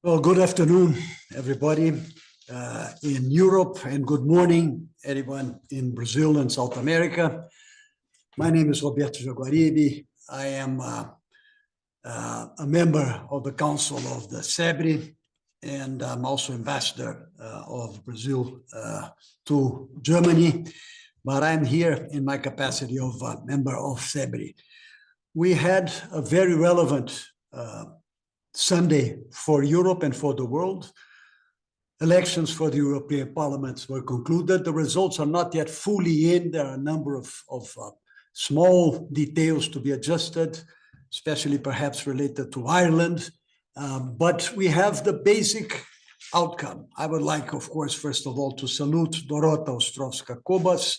Well, good afternoon, everybody in Europe, and good morning, everyone in Brazil and South America. My name is Roberto Jaguaribe. I am a member of the Council of the CEBRI, and I'm also ambassador of Brazil to Germany, but I'm here in my capacity of a member of CEBRI. We had a very relevant Sunday for Europe and for the world. Elections for the European Parliament were concluded. The results are not yet fully in. There are a number of small details to be adjusted, especially perhaps related to Ireland. But we have the basic outcome. I would like, of course, first of all, to salute Dorota Ostrowska-Kobas,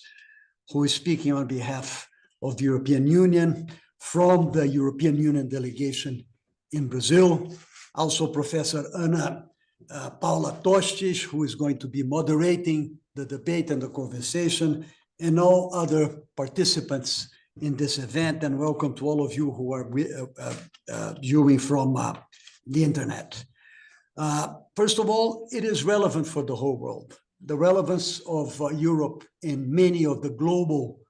who is speaking on behalf of the European Union from the European Union delegation in Brazil. Also, Professor Ana Paula Tostes, who is going to be moderating the debate and the conversation, and all other participants in this event. And welcome to all of you who are viewing from the internet. First of all, it is relevant for the whole world. The relevance of Europe in many of the global,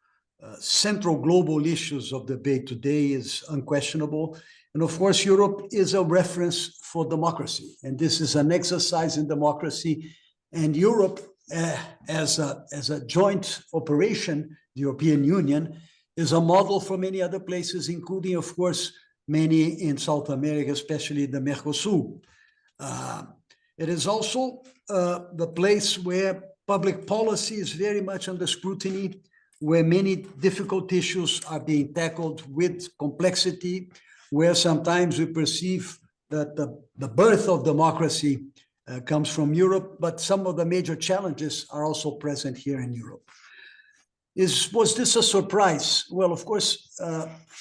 central global issues of debate today is unquestionable. And of course, Europe is a reference for democracy, and this is an exercise in democracy. And Europe, as a joint operation, the European Union, is a model for many other places, including, of course, many in South America, especially the Mercosul. It is also the place where public policy is very much under scrutiny, where many difficult issues are being tackled with complexity, where sometimes we perceive that the birth of democracy comes from Europe, but some of the major challenges are also present here in Europe. Was this a surprise? Well, of course,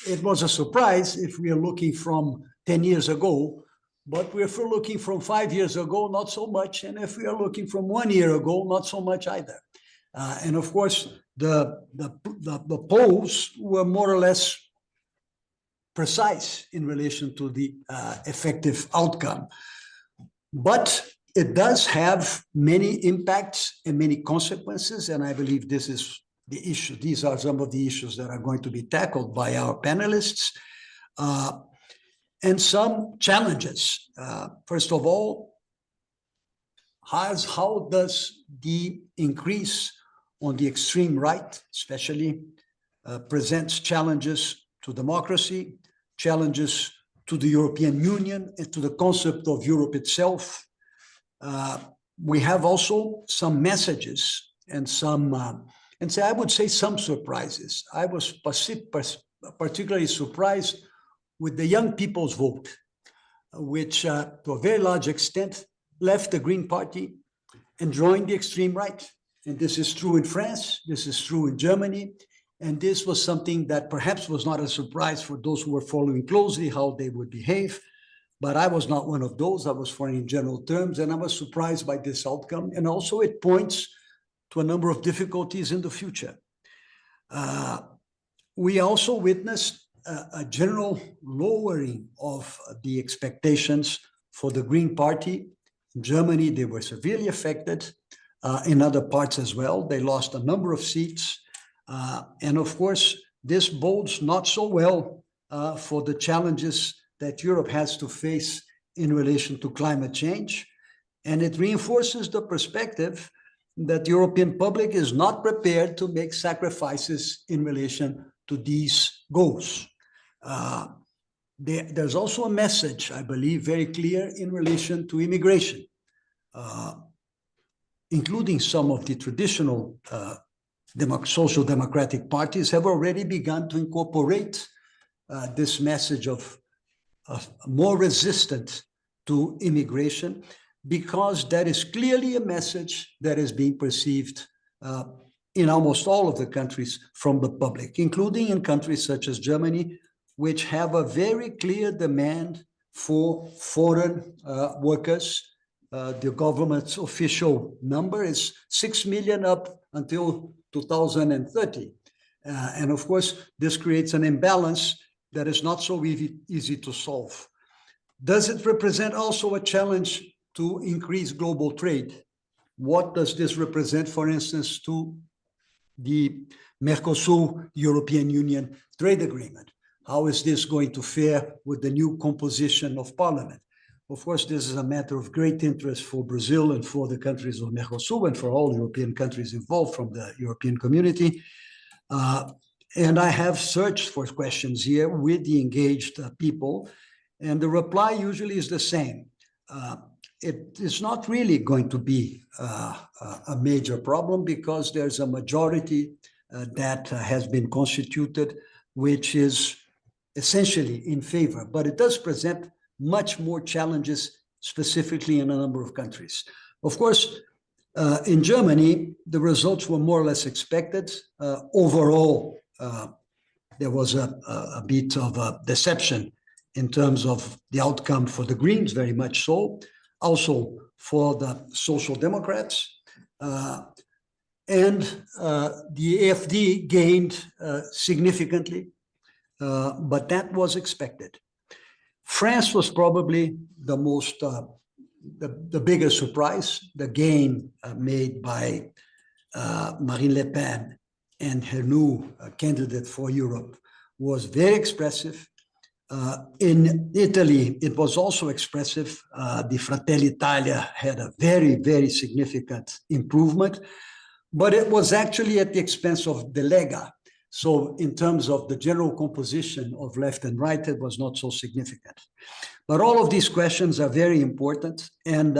it was a surprise if we are looking from 10 years ago, but if we're looking from 5 years ago, not so much. And if we are looking from 1 year ago, not so much either. And of course, the polls were more or less precise in relation to the effective outcome. But it does have many impacts and many consequences, and I believe this is the issue. These are some of the issues that are going to be tackled by our panelists, and some challenges. First of all, how does the increase on the extreme right, especially, presents challenges to democracy, challenges to the European Union and to the concept of Europe itself. We have also some messages and some, I would say some surprises. I was particularly surprised with the young people's vote, which to a very large extent left the Green Party and joined the extreme right. And this is true in France, this is true in Germany, and this was something that perhaps was not a surprise for those who were following closely how they would behave. But I was not one of those. I was following in general terms, and I was surprised by this outcome. And also it points to a number of difficulties in the future. We also witnessed a general lowering of the expectations for the Green Party. In Germany, they were severely affected. In other parts as well, they lost a number of seats. And of course, this bodes not so well for the challenges that Europe has to face in relation to climate change. And it reinforces the perspective that the European public is not prepared to make sacrifices in relation to these goals. There's also a message, I believe, very clear in relation to immigration, including some of the traditional social democratic parties have already begun to incorporate this message of more resistant to immigration, because that is clearly a message that is being perceived in almost all of the countries from the public, including in countries such as Germany, which have a very clear demand for foreign workers. The government's official number is 6 million up until 2030. And of course, this creates an imbalance that is not so easy to solve. Does it represent also a challenge to increase global trade? What does this represent, for instance, to the Mercosul European Union trade agreement? How is this going to fare with the new composition of parliament? Of course, this is a matter of great interest for Brazil and for the countries of Mercosul and for all European countries involved from the European community. And I have searched for questions here with the engaged people, and the reply usually is the same. It is not really going to be a major problem because there's a majority that has been constituted, which is essentially in favor, but it does present much more challenges, specifically in a number of countries. Of course, in Germany, the results were more or less expected. Overall, there was a bit of a deception in terms of the outcome for the Greens, very much so, also for the Social Democrats. And the AfD gained significantly, but that was expected. France was probably the most, the biggest surprise. The gain made by Marine Le Pen and her new candidate for Europe was very expressive. In Italy, it was also expressive. The Fratelli Italia had a very, very significant improvement, but it was actually at the expense of the Lega. So in terms of the general composition of left and right, it was not so significant. But all of these questions are very important. And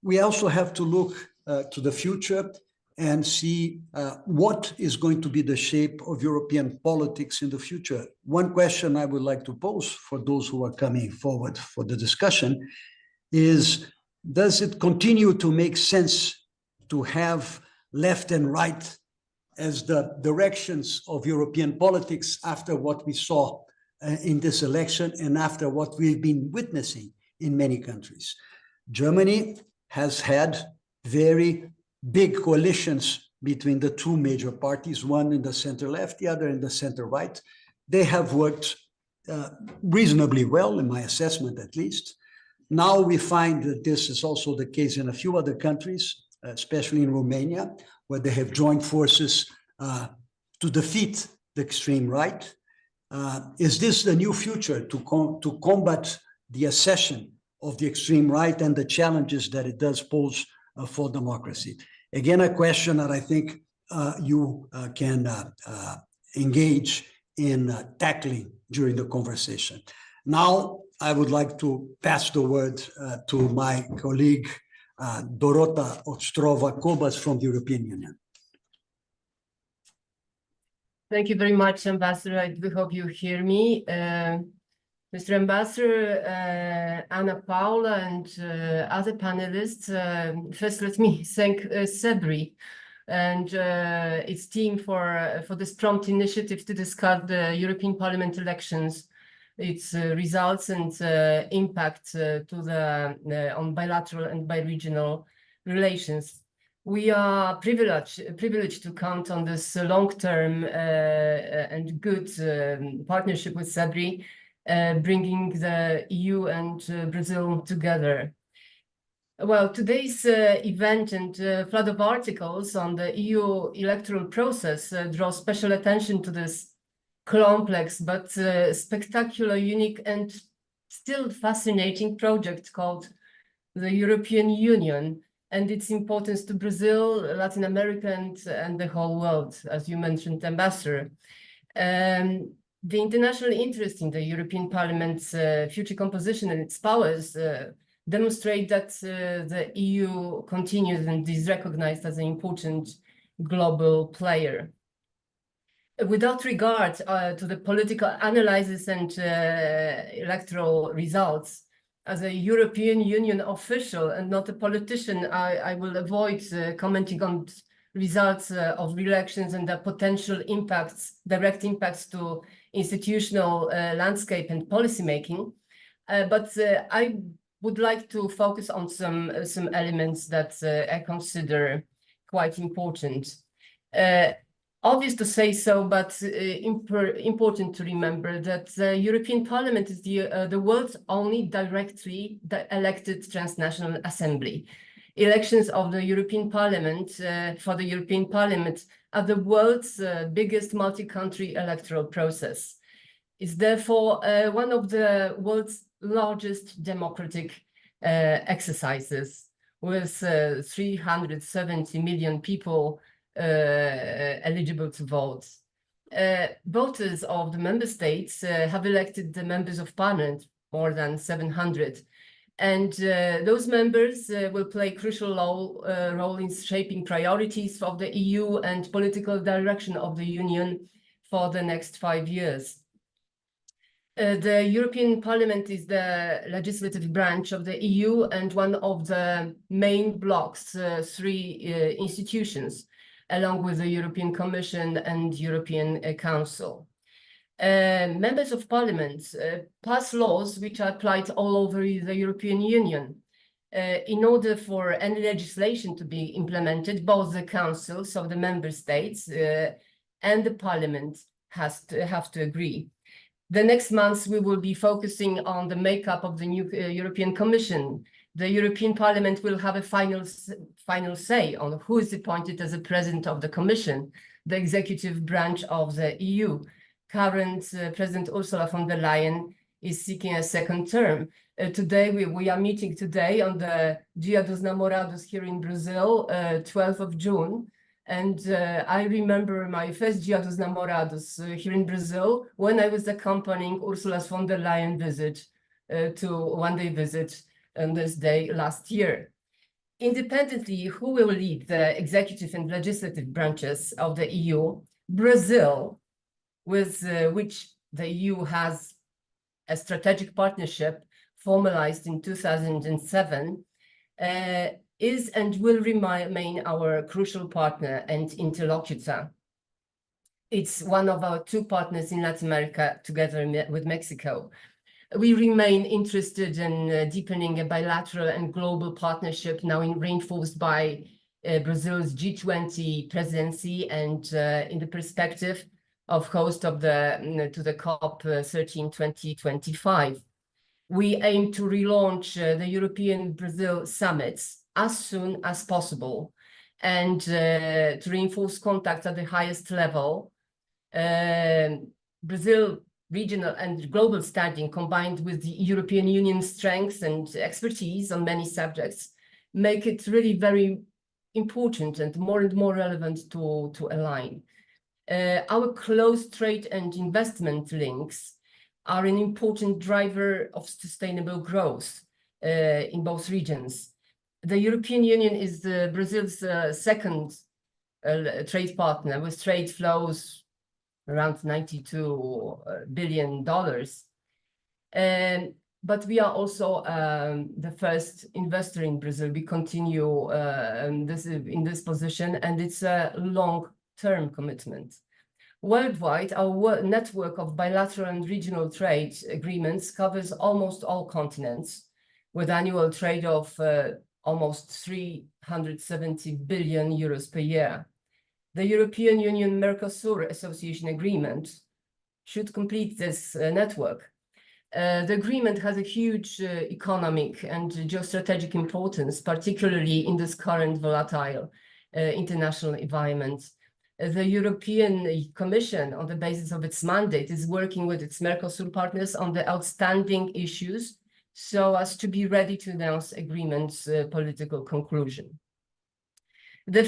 we also have to look to the future and see what is going to be the shape of European politics in the future. One question I would like to pose for those who are coming forward for the discussion is, does it continue to make sense to have left and right as the directions of European politics after what we saw in this election and after what we've been witnessing in many countries? Germany has had very big coalitions between the two major parties, one in the center left, the other in the center right. They have worked reasonably well, in my assessment at least. Now we find that this is also the case in a few other countries, especially in Romania, where they have joined forces to defeat the extreme right. Is this the new future to combat the accession of the extreme right and the challenges that it does pose for democracy? Again, a question that I think you can engage in tackling during the conversation. Now, I would like to pass the word to my colleague, Dorota Ostrova-Kobas from the European Union. Thank you very much, Ambassador. I do hope you hear me. Mr. Ambassador, Anna Paula, and other panelists, first let me thank CEBRI and its team for this prompt initiative to discuss the European Parliament elections, its results and impact on bilateral and bi-regional relations. We are privileged to count on this long-term and good partnership with CEBRI, bringing the EU and Brazil together. Well, today's event and flood of articles on the EU electoral process draw special attention to this complex but spectacular, unique and still fascinating project called the European Union, and its importance to Brazil, Latin America, and the whole world, as you mentioned, Ambassador. The international interest in the European Parliament's future composition and its powers demonstrate that the EU continues and is recognized as an important global player. Without regard to the political analysis and electoral results, as a European Union official and not a politician, I will avoid commenting on results of elections and the potential impacts, direct impacts to institutional landscape and policymaking. But I would like to focus on some elements that I consider quite important. Obvious to say so, but important to remember that the European Parliament is the world's only directly elected transnational assembly. Elections of the European Parliament for the European Parliament are the world's biggest multi-country electoral process. It's therefore one of the world's largest democratic exercises, with 370 million people eligible to vote. Voters of the member states have elected the members of parliament, more than 700. And those members will play a crucial role in shaping priorities of the EU and political direction of the Union for the next 5 years. The European Parliament is the legislative branch of the EU and one of the main bloc's three institutions, along with the European Commission and European Council. Members of Parliament pass laws which are applied all over the European Union. In order for any legislation to be implemented, both the councils of the member states and the Parliament have to agree. The next months, we will be focusing on the makeup of the new European Commission. The European Parliament will have a final say on who is appointed as the president of the Commission, the executive branch of the EU. Current President Ursula von der Leyen is seeking a second term. Today, we are meeting today on the Dia dos Namorados here in Brazil, 12th of June. And I remember my first Dia dos Namorados here in Brazil when I was accompanying Ursula von der Leyen one-day visit on this day last year. Independently, who will lead the executive and legislative branches of the EU? Brazil, with which the EU has a strategic partnership formalized in 2007, is and will remain our crucial partner and interlocutor. It's one of our two partners in Latin America, together with Mexico. We remain interested in deepening a bilateral and global partnership, now reinforced by Brazil's G20 presidency and in the perspective of host of the COP13 2025. We aim to relaunch the European-Brazil summits as soon as possible and to reinforce contacts at the highest level. Brazil regional and global standing, combined with the European Union's strengths and expertise on many subjects, make it really very important and more relevant to align. Our close trade and investment links are an important driver of sustainable growth in both regions. The European Union is Brazil's second trade partner, with trade flows around $92 billion. But we are also the first investor in Brazil. We continue in this position, and it's a long-term commitment. Worldwide, our network of bilateral and regional trade agreements covers almost all continents, with annual trade of almost 370 billion euros per year. The European Union Mercosul Association Agreement should complete this network. The agreement has a huge economic and geostrategic importance, particularly in this current volatile international environment. The European Commission, on the basis of its mandate, is working with its Mercosul partners on the outstanding issues so as to be ready to announce agreement's political conclusion. The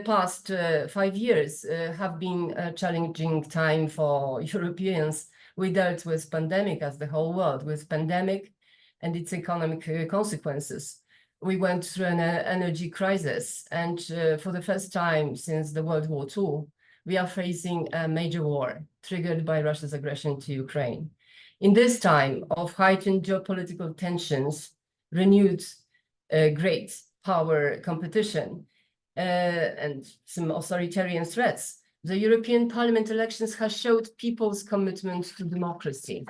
past 5 years have been a challenging time for Europeans. We dealt with pandemic, as the whole world, with pandemic and its economic consequences. We went through an energy crisis, and for the first time since the World War II, we are facing a major war triggered by Russia's aggression to Ukraine. In this time of heightened geopolitical tensions, renewed great power competition, and some authoritarian threats, the European Parliament elections have showed people's commitment to democracy.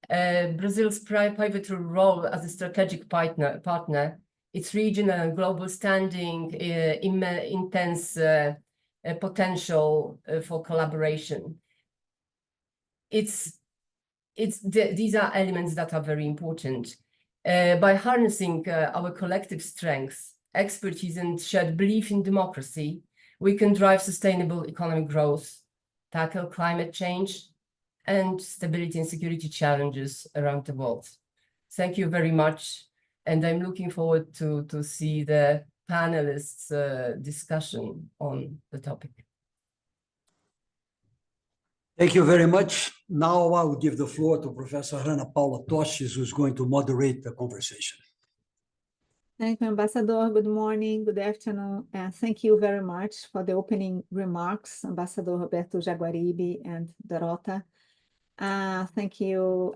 Brazil's pivotal role as a strategic partner, its regional and global standing, intense potential for collaboration. These are elements that are very important. By harnessing our collective strengths, expertise, and shared belief in democracy, we can drive sustainable economic growth, tackle climate change, and stability and security challenges around the world. Thank you very much, and I'm looking forward to see the panelists' discussion on the topic. Thank you very much. Now I will give the floor to Professor Ana Paula Tostes, who's going to moderate the conversation. Thank you, Ambassador. Good morning, good afternoon, and thank you very much for the opening remarks, Ambassador Roberto Jaguaribe and Dorota. Thank you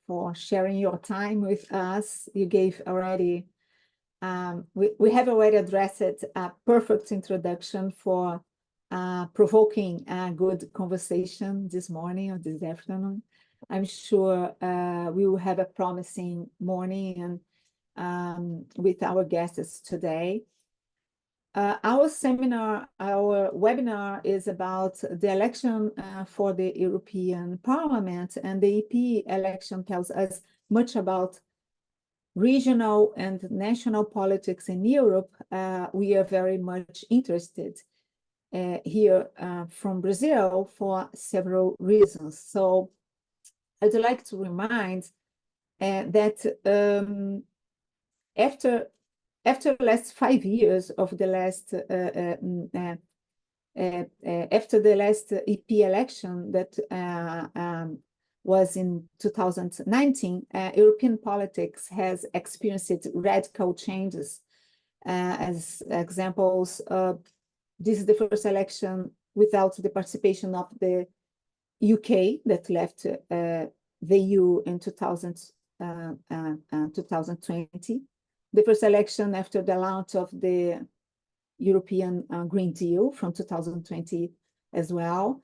for sharing your time with us. You gave already, we have already addressed a perfect introduction for provoking a good conversation this morning or this afternoon. I'm sure we will have a promising morning and with our guests today. Our webinar is about the election for the European Parliament, and the EP election tells us much about regional and national politics in Europe. We are very much interested here from Brazil for several reasons. So I'd like to remind that after the last 5 years of the last after the last EP election that was in 2019, European politics has experienced radical changes. As examples, this is the first election without the participation of the UK that left the EU in 2020. The first election after the launch of the European Green Deal from 2020 as well.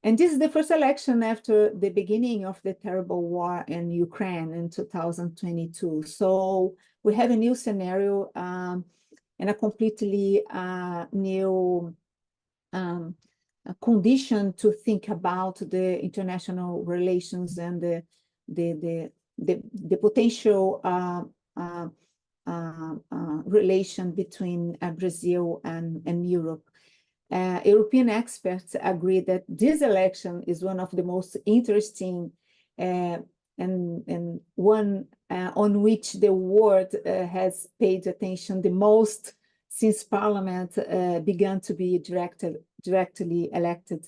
And this is the first election after the beginning of the terrible war in Ukraine in 2022. So we have a new scenario and a completely new condition to think about the international relations and the potential relation between Brazil and Europe. European experts agree that this election is one of the most interesting and one on which the world has paid attention the most since Parliament began to be directly elected,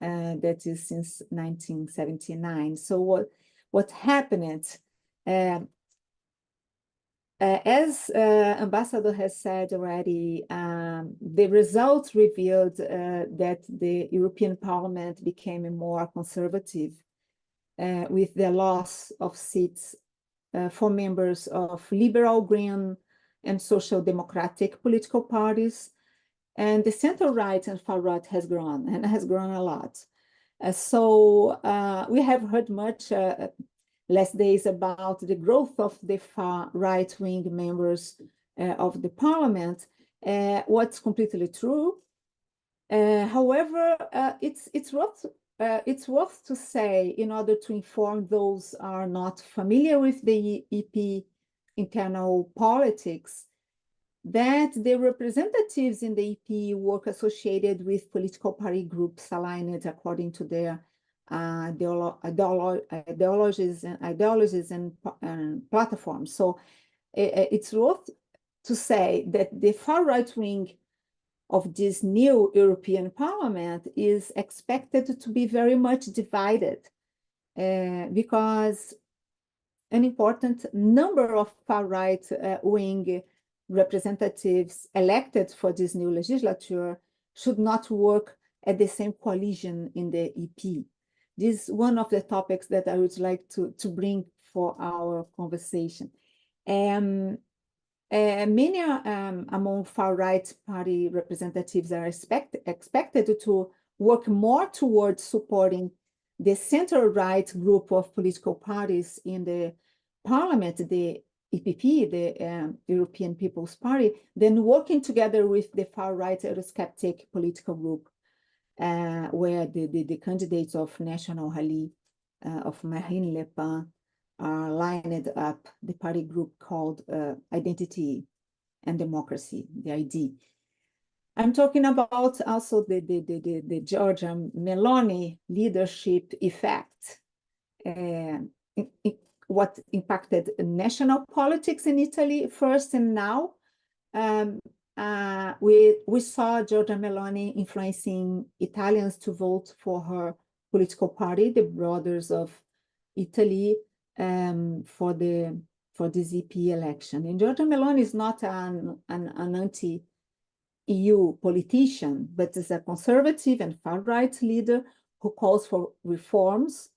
that is since 1979. So what happened? As Ambassador has said already, the results revealed that the European Parliament became more conservative with the loss of seats for members of liberal, green, and social democratic political parties. And the center-right and far-right has grown, and has grown a lot. So we have heard much last days about the growth of the far right-wing members of the parliament. What's completely true. However, it's worth to say, in order to inform those who are not familiar with the EP internal politics, that the representatives in the EP work associated with political party groups aligned according to their ideologies and platforms. So it's worth to say that the far right wing of this new European Parliament is expected to be very much divided because an important number of far right wing representatives elected for this new legislature should not work at the same coalition in the EP. This is one of the topics that I would like to bring for our conversation. Many among far-right party representatives are expected to work more towards supporting the center-right group of political parties in the parliament, the EPP, the European People's Party, then working together with the far-right Eurosceptic political group, where the candidates of National Rally of Marine Le Pen are lined up, the party group called Identity and Democracy, the ID. I'm talking about also the Giorgia Meloni leadership effect, what impacted national politics in Italy first and now. We saw Giorgia Meloni influencing Italians to vote for her political party, the Brothers of Italy, for this EP election. And Giorgia Meloni is not an anti-EU politician, but is a conservative and far-right leader who calls for reforms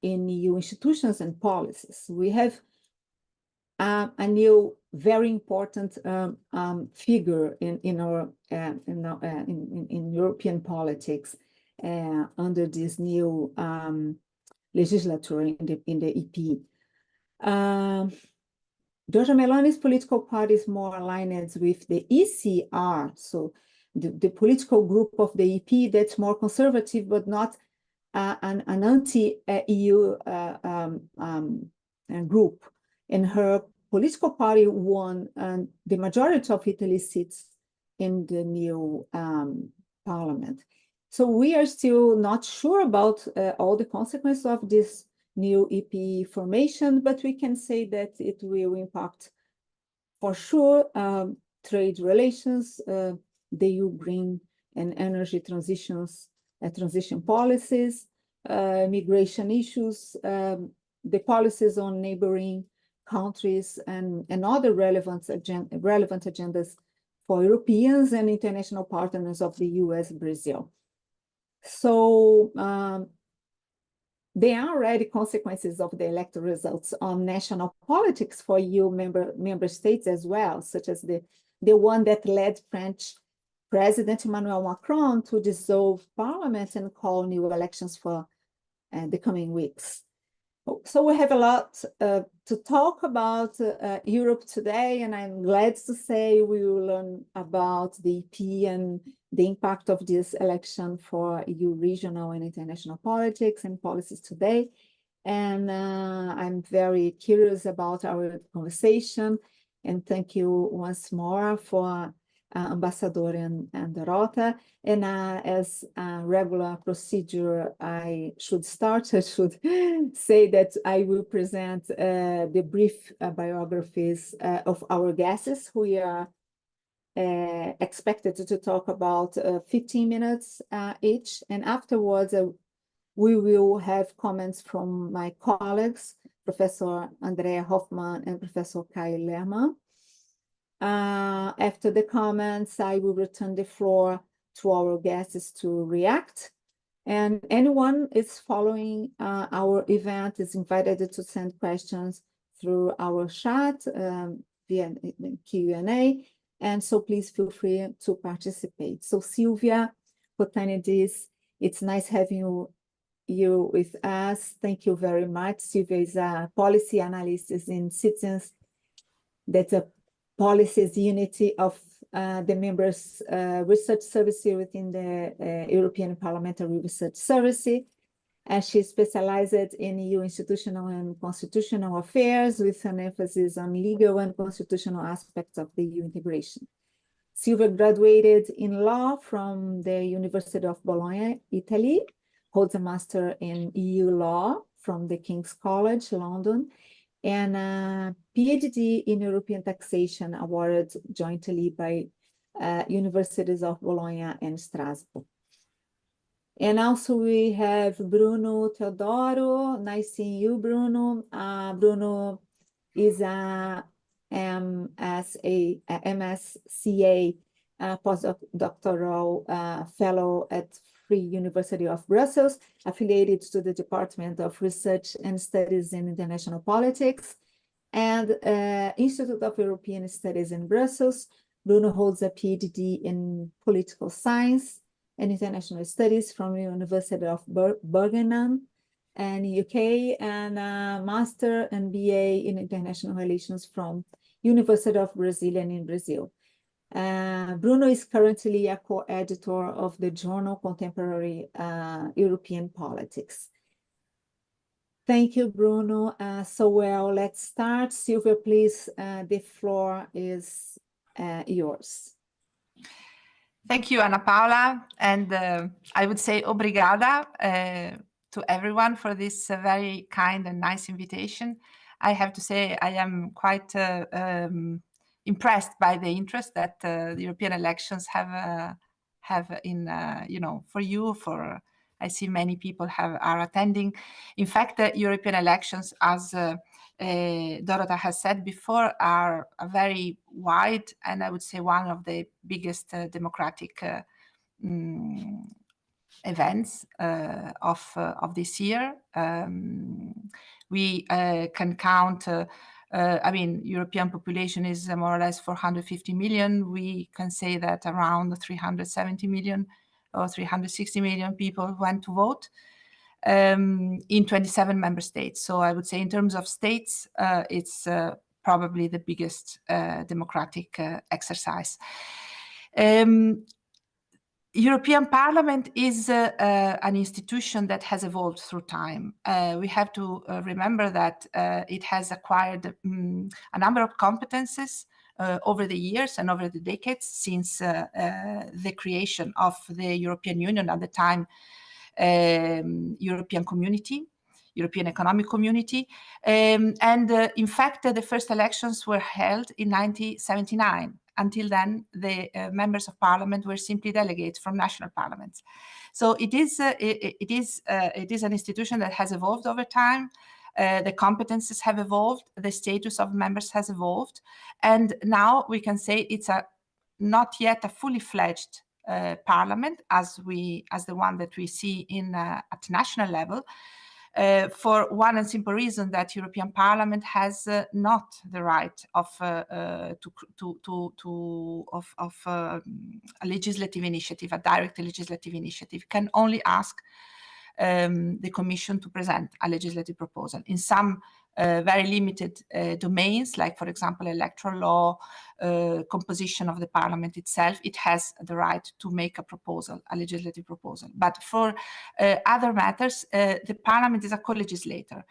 in EU institutions and policies. We have a new, very important figure in European politics under this new legislature in the EP. Giorgia Meloni's political party is more aligned with the ECR, so the political group of the EP that's more conservative, but not an anti-EU group. And her political party won the majority of Italy's seats in the new parliament. So we are still not sure about all the consequences of this new EP formation, but we can say that it will impact for sure trade relations, the EU green and energy transition policies, migration issues, the policies on neighboring countries, and other relevant agendas for Europeans and international partners of the US, Brazil. So there are already consequences of the electoral results on national politics for EU member states as well, such as the one that led French President Emmanuel Macron to dissolve parliament and call new elections for the coming weeks. So we have a lot to talk about Europe today, and I'm glad to say we will learn about the EP and the impact of this election for EU regional and international politics and policies today. And I'm very curious about our conversation, and thank you once more for Ambassador and Dorota. And as a regular procedure, I should say that I will present the brief biographies of our guests, who are expected to talk about 15 minutes each. And afterwards, we will have comments from my colleagues, Professor Andrea Hoffman and Professor Kai Lerman. After the comments, I will return the floor to our guests to react. And anyone is following our event is invited to send questions through our chat via Q&A. And so please feel free to participate. So Sylvia Potanides, it's nice having you with us. Thank you very much. Sylvia is a policy analyst in Citizens. That's a policies unity of the members' research service within the European Parliamentary Research Service. And she specialized in EU institutional and constitutional affairs with an emphasis on legal and constitutional aspects of the EU integration. Sylvia graduated in law from the University of Bologna, Italy, holds a master in EU law from the King's College, London, and a PhD in European taxation awarded jointly by Universities of Bologna and Strasbourg. And also we have Bruno Teodoro. Nice seeing you, Bruno. Bruno is a MSCA postdoctoral fellow at Free University of Brussels, affiliated to the Department of Research and Studies in International Politics and Institute of European Studies in Brussels. Bruno holds a PhD in Political Science and International Studies from the University of Bergen in UK, and a Master and BA in International Relations from University of Brasília in Brazil. Bruno is currently a co-editor of the journal Contemporary European Politics. Thank you, Bruno. Well, let's start. Silvia, please, the floor is yours. Thank you, Ana Paula, and I would say obrigada to everyone for this very kind and nice invitation. I have to say I am quite impressed by the interest that the European elections have in for you. I see many people are attending. In fact, the European elections, as Dorota has said before, are a very wide and I would say one of the biggest democratic events of this year. We can count. I mean, European population is more or less 450 million. We can say that around 370 million or 360 million people went to vote in 27 member states. So I would say in terms of states, it's probably the biggest democratic exercise. European Parliament is an institution that has evolved through time. We have to remember that it has acquired a number of competences over the years and over the decades since the creation of the European Union, at the time European Community, European Economic Community. In fact, the first elections were held in 1979. Until then, the members of parliament were simply delegates from national parliaments. So it is an institution that has evolved over time. The competences have evolved, the status of members has evolved, and now we can say it's not yet a fully fledged parliament as the one that we see at national level. For one and simple reason that European Parliament has not the right of a legislative initiative, a direct legislative initiative. Can only ask the Commission to present a legislative proposal in some very limited domains, like, for example, electoral law, composition of the Parliament itself. It has the right to make a proposal, a legislative proposal. But for other matters, the Parliament is a co-legislator.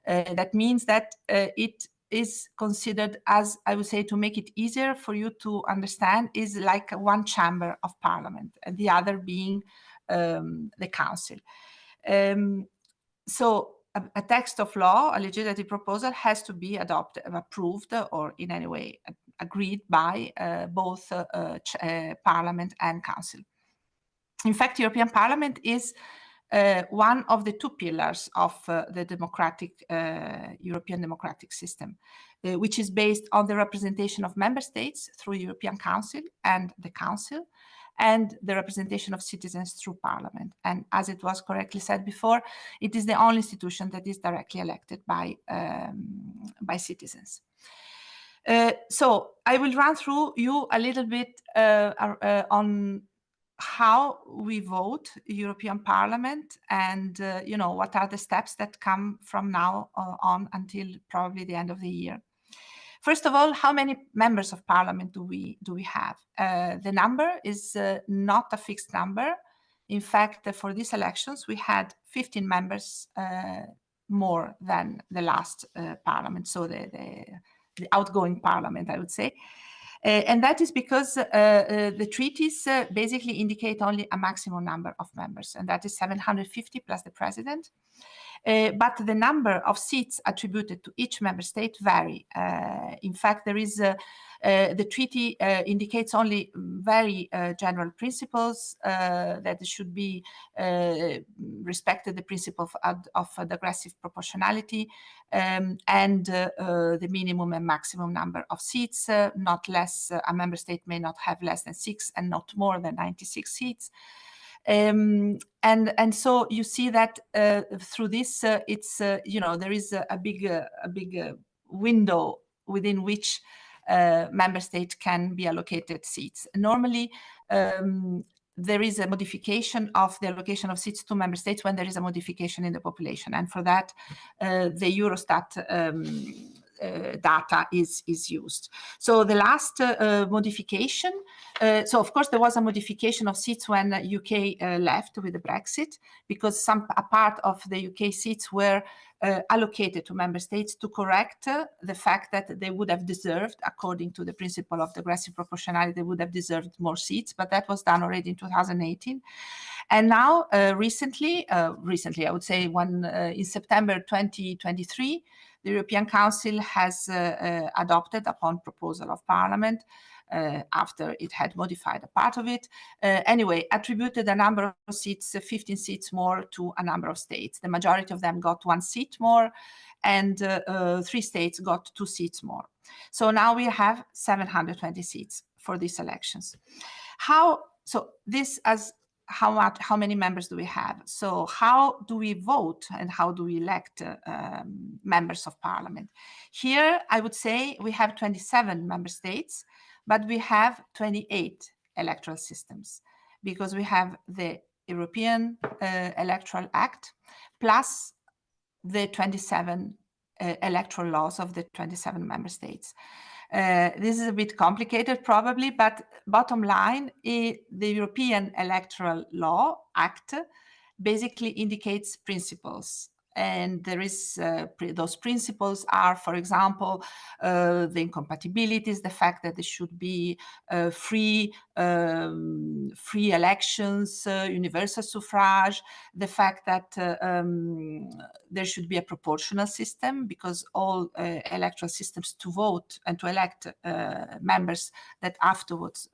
That means that it is considered as, I would say, to make it easier for you to understand, is like one chamber of Parliament, and the other being the Council. So a text of law, a legislative proposal, has to be adopted, approved, or in any way agreed by both Parliament and Council. In fact, European Parliament is one of the two pillars of the European democratic system, which is based on the representation of member states through European Council and the Council, and the representation of citizens through Parliament. And as it was correctly said before, it is the only institution that is directly elected by citizens. So I will run through you a little bit on how we vote European Parliament, and what are the steps that come from now on until probably the end of the year. First of all, how many members of Parliament do we have? The number is not a fixed number. In fact, for these elections, we had 15 members more than the last Parliament, so the outgoing Parliament, I would say. And that is because the treaties basically indicate only a maximum number of members, and that is 750 plus the president. But the number of seats attributed to each member state vary. In fact, there is the treaty indicates only very general principles that should be respected, the principle of digressive proportionality, and the minimum and maximum number of seats. Not less, a member state may not have less than 6 and not more than 96 seats. And so you see that through this, it's there is a big window within which member states can be allocated seats. Normally, there is a modification of the allocation of seats to member states when there is a modification in the population. And for that, the Eurostat data is used. So the last modification, so of course there was a modification of seats when UK left with the Brexit, because a part of the UK seats were allocated to member states to correct the fact that they would have deserved, according to the principle of digressive proportionality, they would have deserved more seats, but that was done already in 2018. And now, recently, I would say in September 2023, the European Council has adopted, upon proposal of Parliament, after it had modified a part of it, anyway, attributed a number of seats, 15 seats more to a number of states. The majority of them got 1 seat more, and 3 states got 2 seats more. So now we have 720 seats for these elections. How many members do we have? So how do we vote and how do we elect members of parliament? Here, I would say we have 27 member states, but we have 28 electoral systems, because we have the European Electoral Act plus the 27 electoral laws of the 27 member states. This is a bit complicated probably, but bottom line, the European Electoral Law Act basically indicates principles. And there is those principles are, for example, the incompatibilities, the fact that there should be free elections, universal suffrage, the fact that there should be a proportional system, because all electoral systems to vote and to elect members that afterwards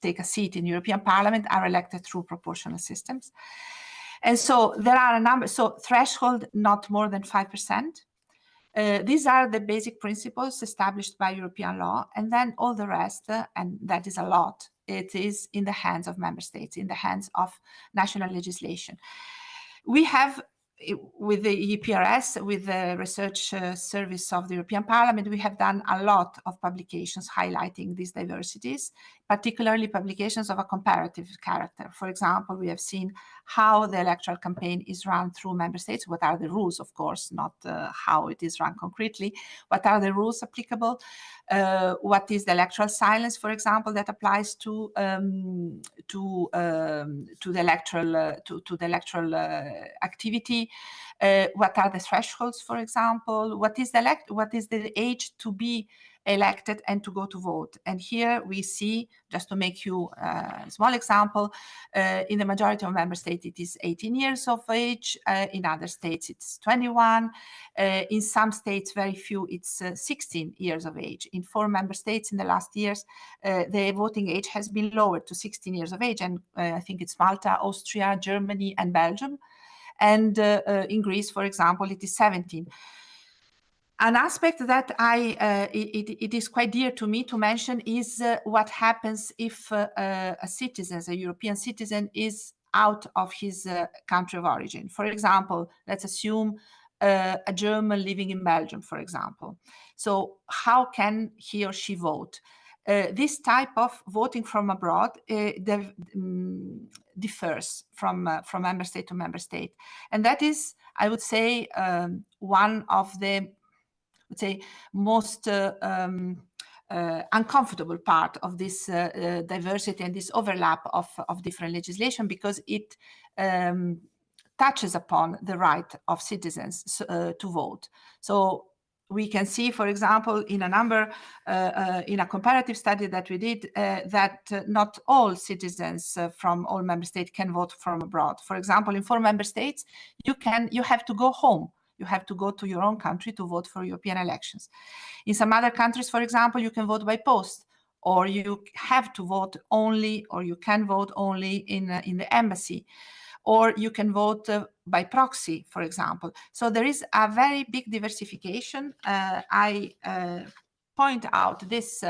take a seat in European Parliament are elected through proportional systems. And so there are a number, so threshold not more than 5%. These are the basic principles established by European law, and then all the rest, and that is a lot, it is in the hands of member states, in the hands of national legislation. We have, with the EPRS, with the research service of the European Parliament, we have done a lot of publications highlighting these diversities, particularly publications of a comparative character. For example, we have seen how the electoral campaign is run through member states. What are the rules, of course, not how it is run concretely. What are the rules applicable? What is the electoral silence, for example, that applies to the electoral activity? What are the thresholds, for example? What is the age to be elected and to go to vote? And here we see, just to make you a small example, in the majority of member states it is 18 years of age, in other states it's 21, in some states, very few, it's 16 years of age. In 4 member states in the last years, the voting age has been lowered to 16 years of age, and I think it's Malta, Austria, Germany, and Belgium. And in Greece, for example, it is 17. An aspect that it is quite dear to me to mention is what happens if a citizen, a European citizen, is out of his country of origin. For example, let's assume a German living in Belgium, for example. So how can he or she vote? This type of voting from abroad differs from member state to member state. And that is, I would say, one of the most uncomfortable part of this diversity and this overlap of different legislation, because it touches upon the right of citizens to vote. So we can see, for example, in a comparative study that we did, that not all citizens from all member states can vote from abroad. For example, in 4 member states, you have to go home. You have to go to your own country to vote for European elections. In some other countries, for example, you can vote by post, or you have to vote only, or you can vote only in the embassy, or you can vote by proxy, for example. So there is a very big diversification. I point out this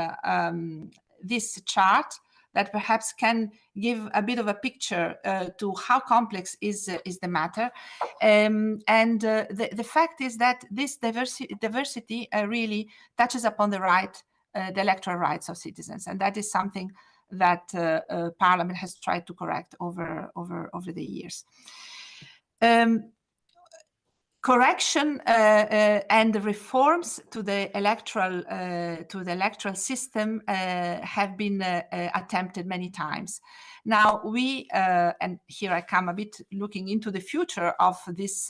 chart that perhaps can give a bit of a picture to how complex is the matter. The fact is that this diversity really touches upon the electoral rights of citizens. And that is something that Parliament has tried to correct over the years. Correction and the reforms to the electoral system have been attempted many times. Now we, and here I come a bit looking into the future of this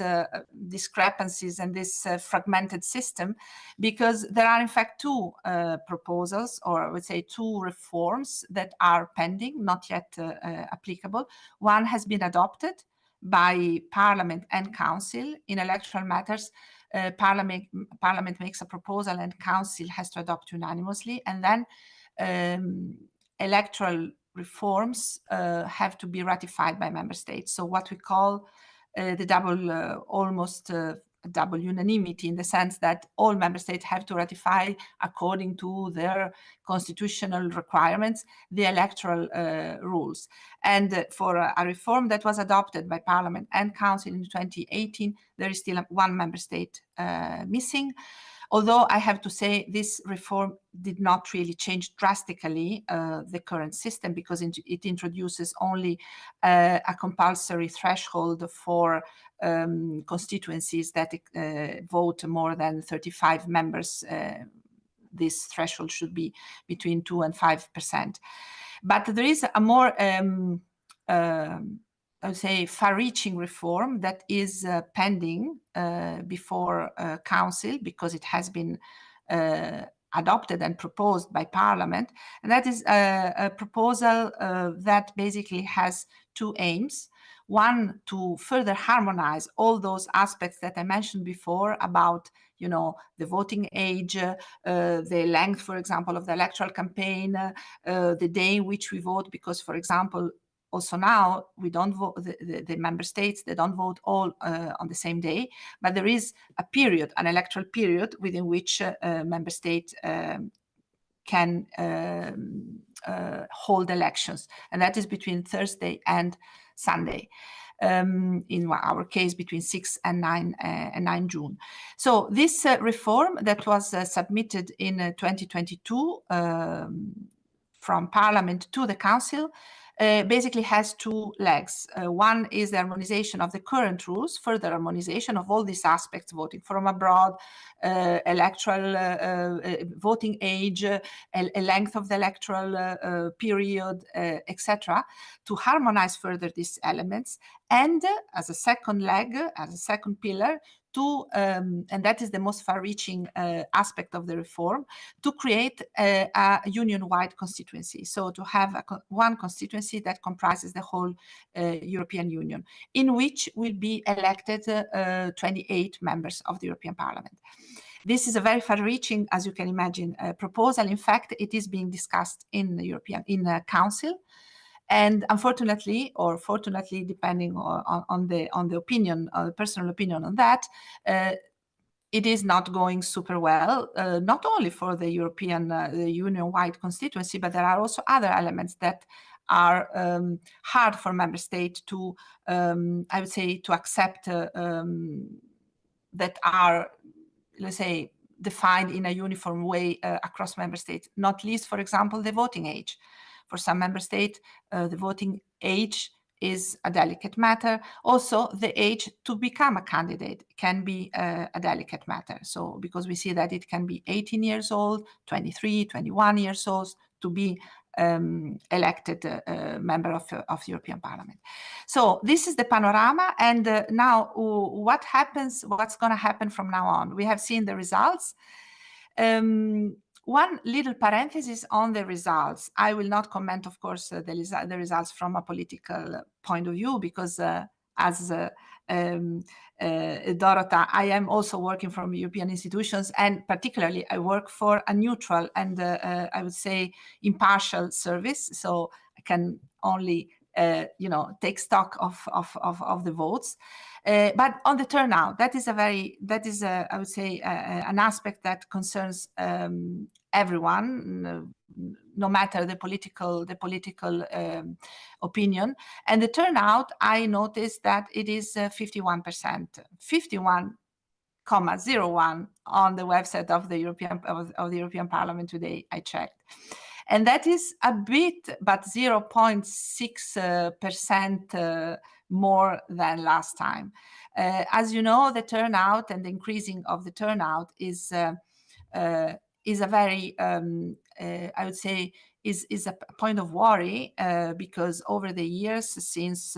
discrepancies and this fragmented system, because there are in fact two proposals, or I would say two reforms that are pending, not yet applicable. One has been adopted by Parliament and Council. In electoral matters, Parliament makes a proposal and Council has to adopt unanimously, and then electoral reforms have to be ratified by member states. So what we call the double, almost double unanimity, in the sense that all member states have to ratify according to their constitutional requirements the electoral rules. And for a reform that was adopted by Parliament and Council in 2018, there is still one member state missing. Although I have to say this reform did not really change drastically the current system, because it introduces only a compulsory threshold for constituencies that vote more than 35 members. This threshold should be between 2% and 5%. But there is a more I would say far-reaching reform that is pending before Council, because it has been adopted and proposed by Parliament. And that is a proposal that basically has two aims. One, to further harmonize all those aspects that I mentioned before about, you know, the voting age, the length, for example, of the electoral campaign, the day in which we vote, because, for example, also now we don't vote, the member states, they don't vote all on the same day, but there is a period, an electoral period within which member states can hold elections, and that is between Thursday and Sunday. In our case, between 6 and 9 June. So this reform that was submitted in 2022 from Parliament to the Council basically has two legs. One is the harmonization of the current rules, further harmonization of all these aspects, voting from abroad, electoral voting age, length of the electoral period, etc., to harmonize further these elements. And as a second leg, as a second pillar, to, and that is the most far-reaching aspect of the reform, to create a union-wide constituency. So to have one constituency that comprises the whole European Union, in which will be elected 28 members of the European Parliament. This is a very far-reaching, as you can imagine, proposal. In fact, it is being discussed in the Council. And unfortunately, or fortunately, depending on the opinion, personal opinion on that, it is not going super well, not only for the European union-wide constituency, but there are also other elements that are hard for member states to, I would say, to accept, that are, let's say, defined in a uniform way across member states, not least, for example, the voting age. For some member states, the voting age is a delicate matter. Also, the age to become a candidate can be a delicate matter. So, because we see that it can be 18 years old, 23, 21 years old to be elected member of the European Parliament. So this is the panorama. And now what happens, what's going to happen from now on? We have seen the results. One little parenthesis on the results. I will not comment, of course, the results from a political point of view, because as Dorota, I am also working from European institutions, and particularly I work for a neutral and I would say impartial service. So I can only take stock of the votes. But on the turnout, that is I would say, an aspect that concerns everyone, no matter the political opinion. And the turnout, I noticed that it is 51%, 51,01 on the website of the European Parliament today. I checked. And that is a bit, but 0.6% more than last time. As you know, the turnout and the increasing of the turnout is a very, I would say, is a point of worry because over the years since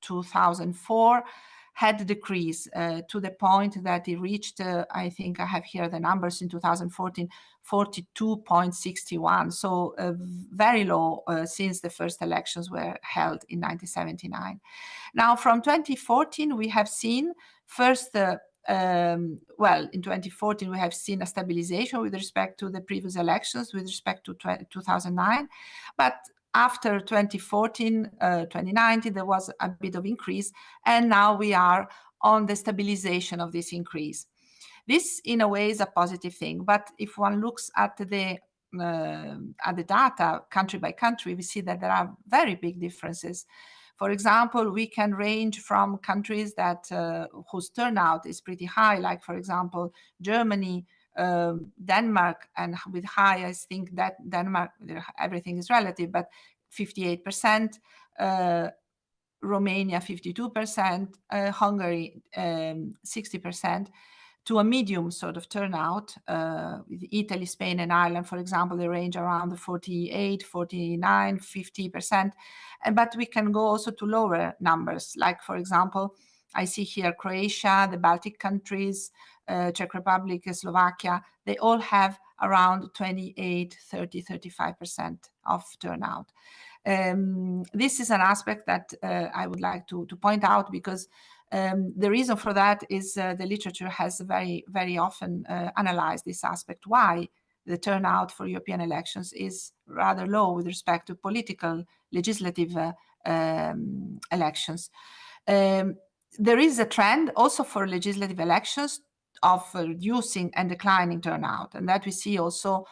2004 had decreased to the point that it reached, I think I have here the numbers in 2014, 42.61. So very low since the first elections were held in 1979. Now from 2014, we have seen first, in 2014, we have seen a stabilization with respect to the previous elections, with respect to 2009. But after 2014, 2019, there was a bit of increase, and now we are on the stabilization of this increase. This, in a way, is a positive thing. But if one looks at the data country by country, we see that there are very big differences. For example, we can range from countries that whose turnout is pretty high, like, for example, Germany, Denmark, and with high, I think that Denmark, everything is relative, but 58%, Romania 52%, Hungary 60%, to a medium sort of turnout. With Italy, Spain, and Ireland, for example, they range around the 48, 49, 50%. But we can go also to lower numbers, like, for example, I see here Croatia, the Baltic countries, Czech Republic, Slovakia, they all have around 28, 30, 35% of turnout. This is an aspect that I would like to point out, because the reason for that is the literature has very, very often analyzed this aspect, why the turnout for European elections is rather low with respect to political, legislative elections. There is a trend also for legislative elections of reducing and declining turnout, and that we see also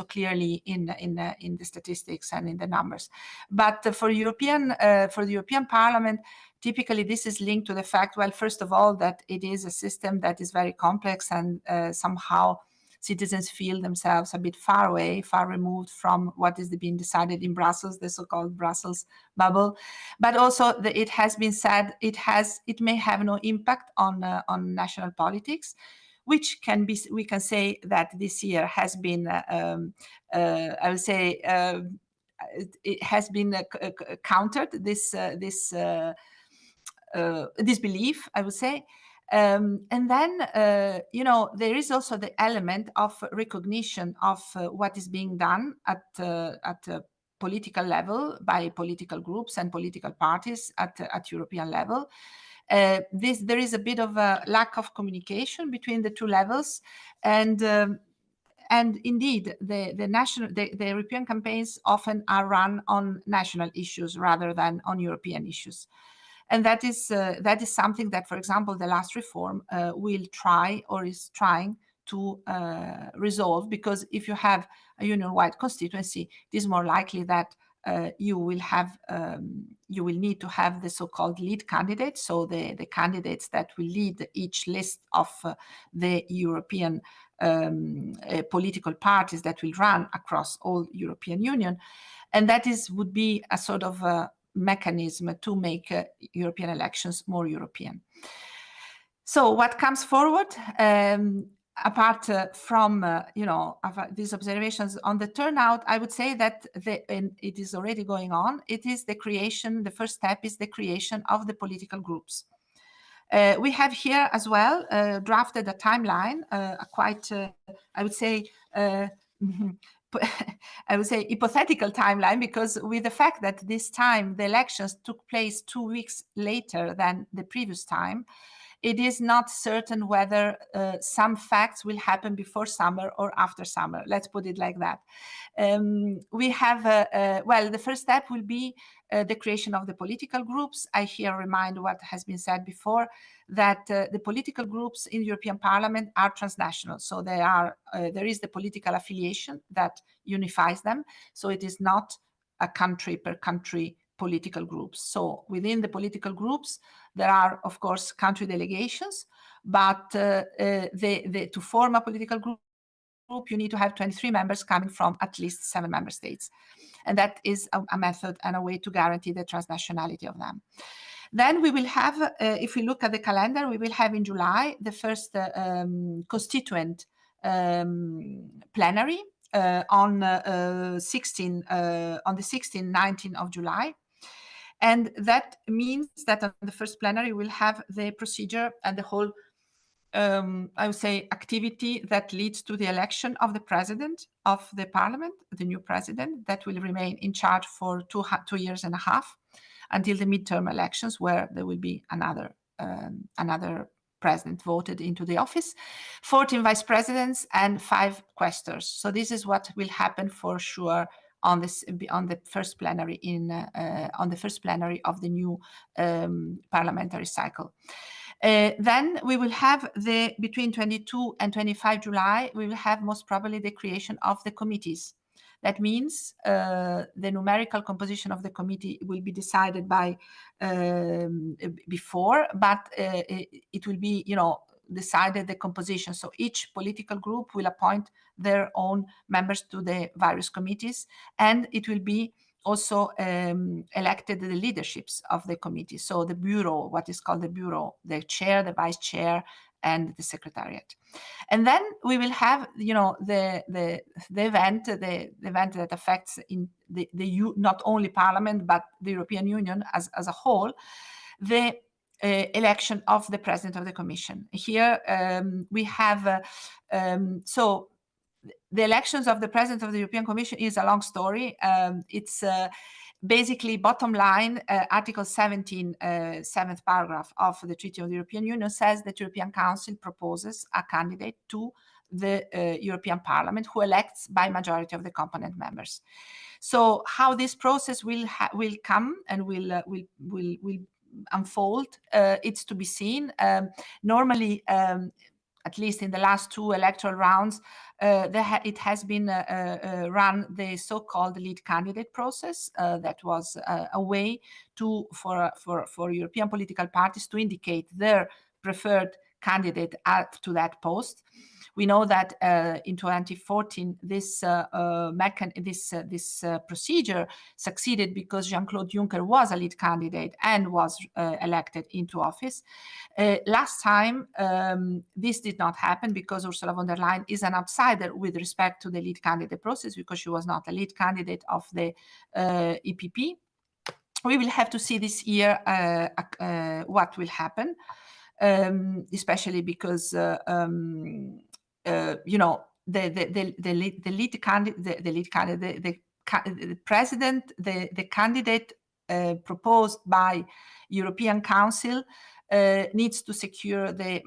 clearly in the statistics and in the numbers. But for the European Parliament, typically this is linked to the fact, well, first of all, that it is a system that is very complex, and somehow citizens feel themselves a bit far away, far removed from what is being decided in Brussels, the so-called Brussels bubble. But also, it has been said it may have no impact on national politics, which we can say that this year has been, I would say, it has been countered, this belief, I would say. And then, there is also the element of recognition of what is being done at political level by political groups and political parties at European level. There is a bit of a lack of communication between the two levels, and indeed, the European campaigns often are run on national issues rather than on European issues. And that is something that, for example, the last reform will try or is trying to resolve, because if you have a union-wide constituency, it is more likely that you will need to have the so-called lead candidates, so the candidates that will lead each list of the European political parties that will run across all European Union, and that would be a sort of mechanism to make European elections more European. So what comes forward, apart from these observations on the turnout, I would say that and it is already going on. It is the first step is the creation of the political groups. We have here as well drafted a timeline, quite, I would say, hypothetical timeline, because with the fact that this time the elections took place 2 weeks later than the previous time, it is not certain whether some facts will happen before summer or after summer. Let's put it like that. We have, the first step will be the creation of the political groups. I here remind what has been said before, that the political groups in the European Parliament are transnational. So there is the political affiliation that unifies them. So it is not a country per country political groups. So within the political groups, there are, of course, country delegations, but to form a political group, you need to have 23 members coming from at least 7 member states. And that is a method and a way to guarantee the transnationality of them. Then we will have, if we look at the calendar, we will have in July the first constituent plenary on the 16th, 19th of July. And that means that on the first plenary, we'll have the procedure and the whole, I would say, activity that leads to the election of the president of the parliament, the new president that will remain in charge for 2 years and a half until the midterm elections, where there will be another president voted into the office, 14 vice presidents and 5 quaestors. So this is what will happen for sure on the first plenary of the new parliamentary cycle. Then we will have between 22 and 25 July, we will have most probably the creation of the committees. That means the numerical composition of the committee will be decided by before, but it will be, decided the composition. So each political group will appoint their own members to the various committees, and it will be also elected the leaderships of the committee. So the bureau, what is called the bureau, the chair, the vice chair, and the secretariat. And then we will have, the event that affects not only Parliament, but the European Union as a whole, the election of the President of the Commission. Here we have, so the elections of the President of the European Commission is a long story. It's basically, bottom line, Article 17, 7th paragraph of the Treaty of the European Union says that the European Council proposes a candidate to the European Parliament who elects by majority of the component members. So how this process will come and will unfold, it's to be seen. Normally, at least in the last 2 electoral rounds, it has been run the so-called lead candidate process. That was a way for European political parties to indicate their preferred candidate to that post. We know that in 2014, this procedure succeeded because Jean-Claude Juncker was a lead candidate and was elected into office. Last time, this did not happen because Ursula von der Leyen is an outsider with respect to the lead candidate process, because she was not a lead candidate of the EPP. We will have to see this year what will happen, especially because the candidate proposed by European Council needs to secure the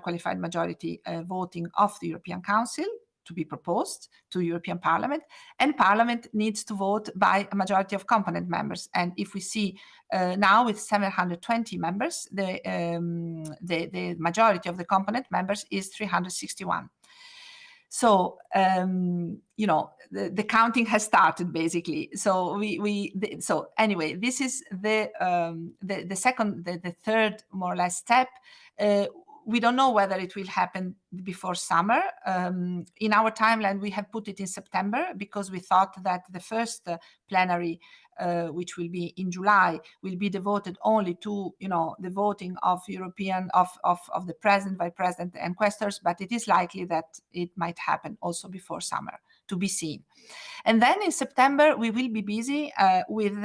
qualified majority voting of the European Council to be proposed to European Parliament, and Parliament needs to vote by a majority of component members. And if we see now with 720 members, the majority of the component members is 361. So the counting has started basically. So so anyway, this is the third more or less step. We don't know whether it will happen before summer. In our timeline, we have put it in September because we thought that the first plenary, which will be in July, will be devoted only to the voting of of the president, vice president, and quaestors. But it is likely that it might happen also before summer, to be seen. And then in September, we will be busy with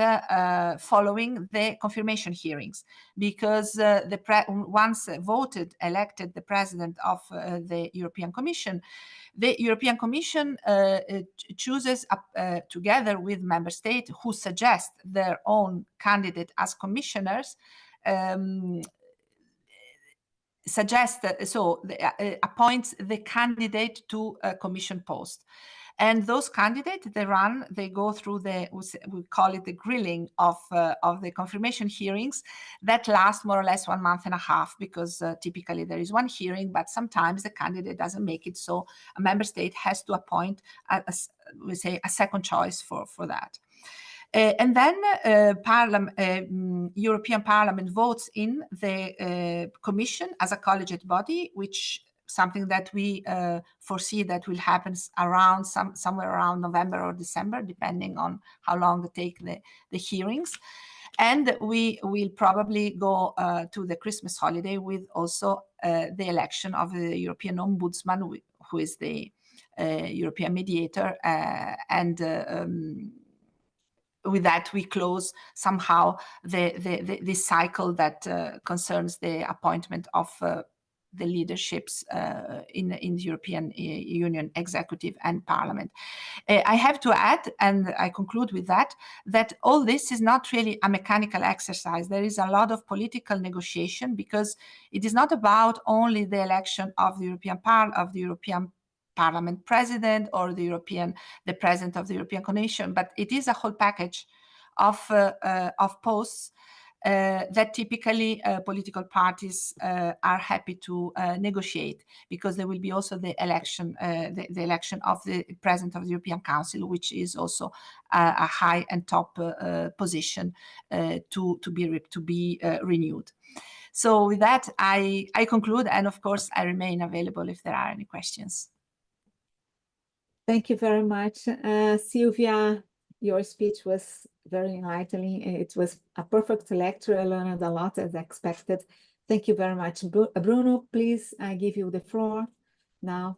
following the confirmation hearings, because once elected the president of the European Commission, the European Commission chooses together with member states who suggest their own candidate as commissioners, appoints the candidate to a commission post. And those candidates, they go through we call it the grilling of the confirmation hearings that last more or less 1.5 months, because typically there is one hearing, but sometimes the candidate doesn't make it. So a member state has to appoint a second choice for that. And then European Parliament votes in the Commission as a collegiate body, which something that we foresee that will happen around somewhere around November or December, depending on how long it take the hearings. And we will probably go to the Christmas holiday with also the election of the European Ombudsman, who is the European mediator, and with that we close somehow the cycle that concerns the appointment of the leaderships in the European Union executive and parliament. I have to add, and I conclude with that all this is not really a mechanical exercise. There is a lot of political negotiation, because it is not about only the election of the European Parliament president or the president of the European Commission, but it is a whole package of posts that typically political parties are happy to negotiate, because there will be also the election of the president of the European Council, which is also a high and top position to be renewed. So with that, I conclude, and of course I remain available if there are any questions. Thank you very much, Silvia. Your speech was very enlightening. It was a perfect lecture. I learned a lot as expected. Thank you very much. Bruno, please, I give you the floor now.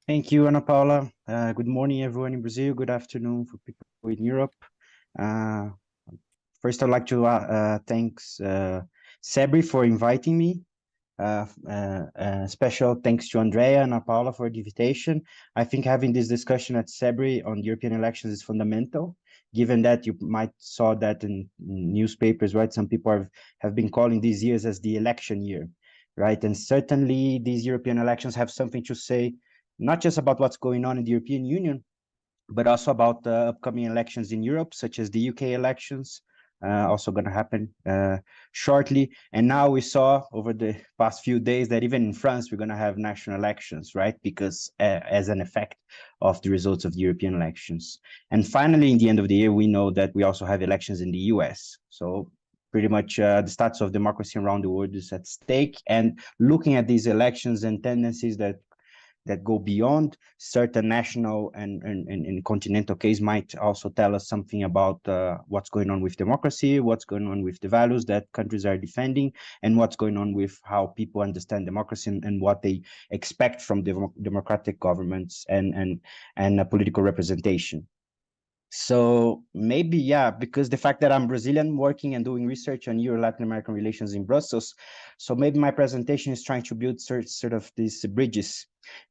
Thank you, Ana Paula. Good morning, everyone in Brazil. Good afternoon for people in Europe. First, I'd like to thank CEBRI for inviting me. Special thanks to Andrea and Ana Paula for the invitation. I think having this discussion at CEBRI on European elections is fundamental, given that you might saw that in newspapers, right? Some people have been calling these years as the election year, right? And certainly these European elections have something to say, not just about what's going on in the European Union, but also about the upcoming elections in Europe, such as the UK elections, also going to happen shortly. And now we saw over the past few days that even in France, we're going to have national elections, right? Because as an effect of the results of the European elections. And finally, in the end of the year, we know that we also have elections in the US. So pretty much the status of democracy around the world is at stake. And looking at these elections and tendencies that go beyond certain national and continental case might also tell us something about what's going on with democracy, what's going on with the values that countries are defending, and what's going on with how people understand democracy and what they expect from democratic governments and political representation. So maybe, yeah, because the fact that I'm Brazilian working and doing research on Euro-Latin American relations in Brussels, so maybe my presentation is trying to build sort of these bridges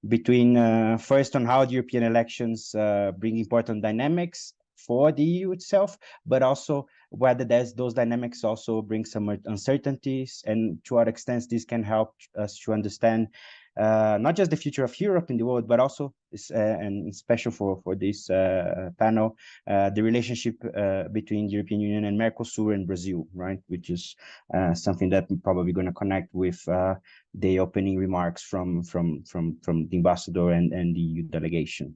between first on how the European elections bring important dynamics for the EU itself, but also whether those dynamics also bring some uncertainties, and to what extent this can help us to understand not just the future of Europe in the world, but also, and special for this panel, the relationship between the European Union and Mercosul and Brazil, right? Which is something that we're probably going to connect with the opening remarks from the ambassador and the EU delegation.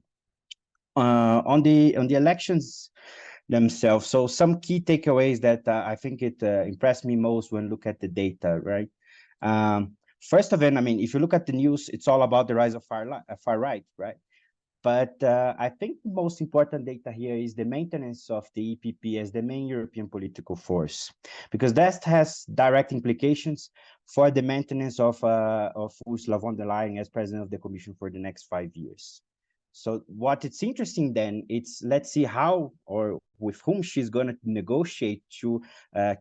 On the elections themselves, so some key takeaways that I think it impressed me most when look at the data, right? First of it, I mean, if you look at the news, it's all about the rise of far right, right? But I think the most important data here is the maintenance of the EPP as the main European political force, because that has direct implications for the maintenance of Ursula von der Leyen as president of the Commission for the next 5 years. So what it's interesting then, it's let's see how or with whom she's going to negotiate to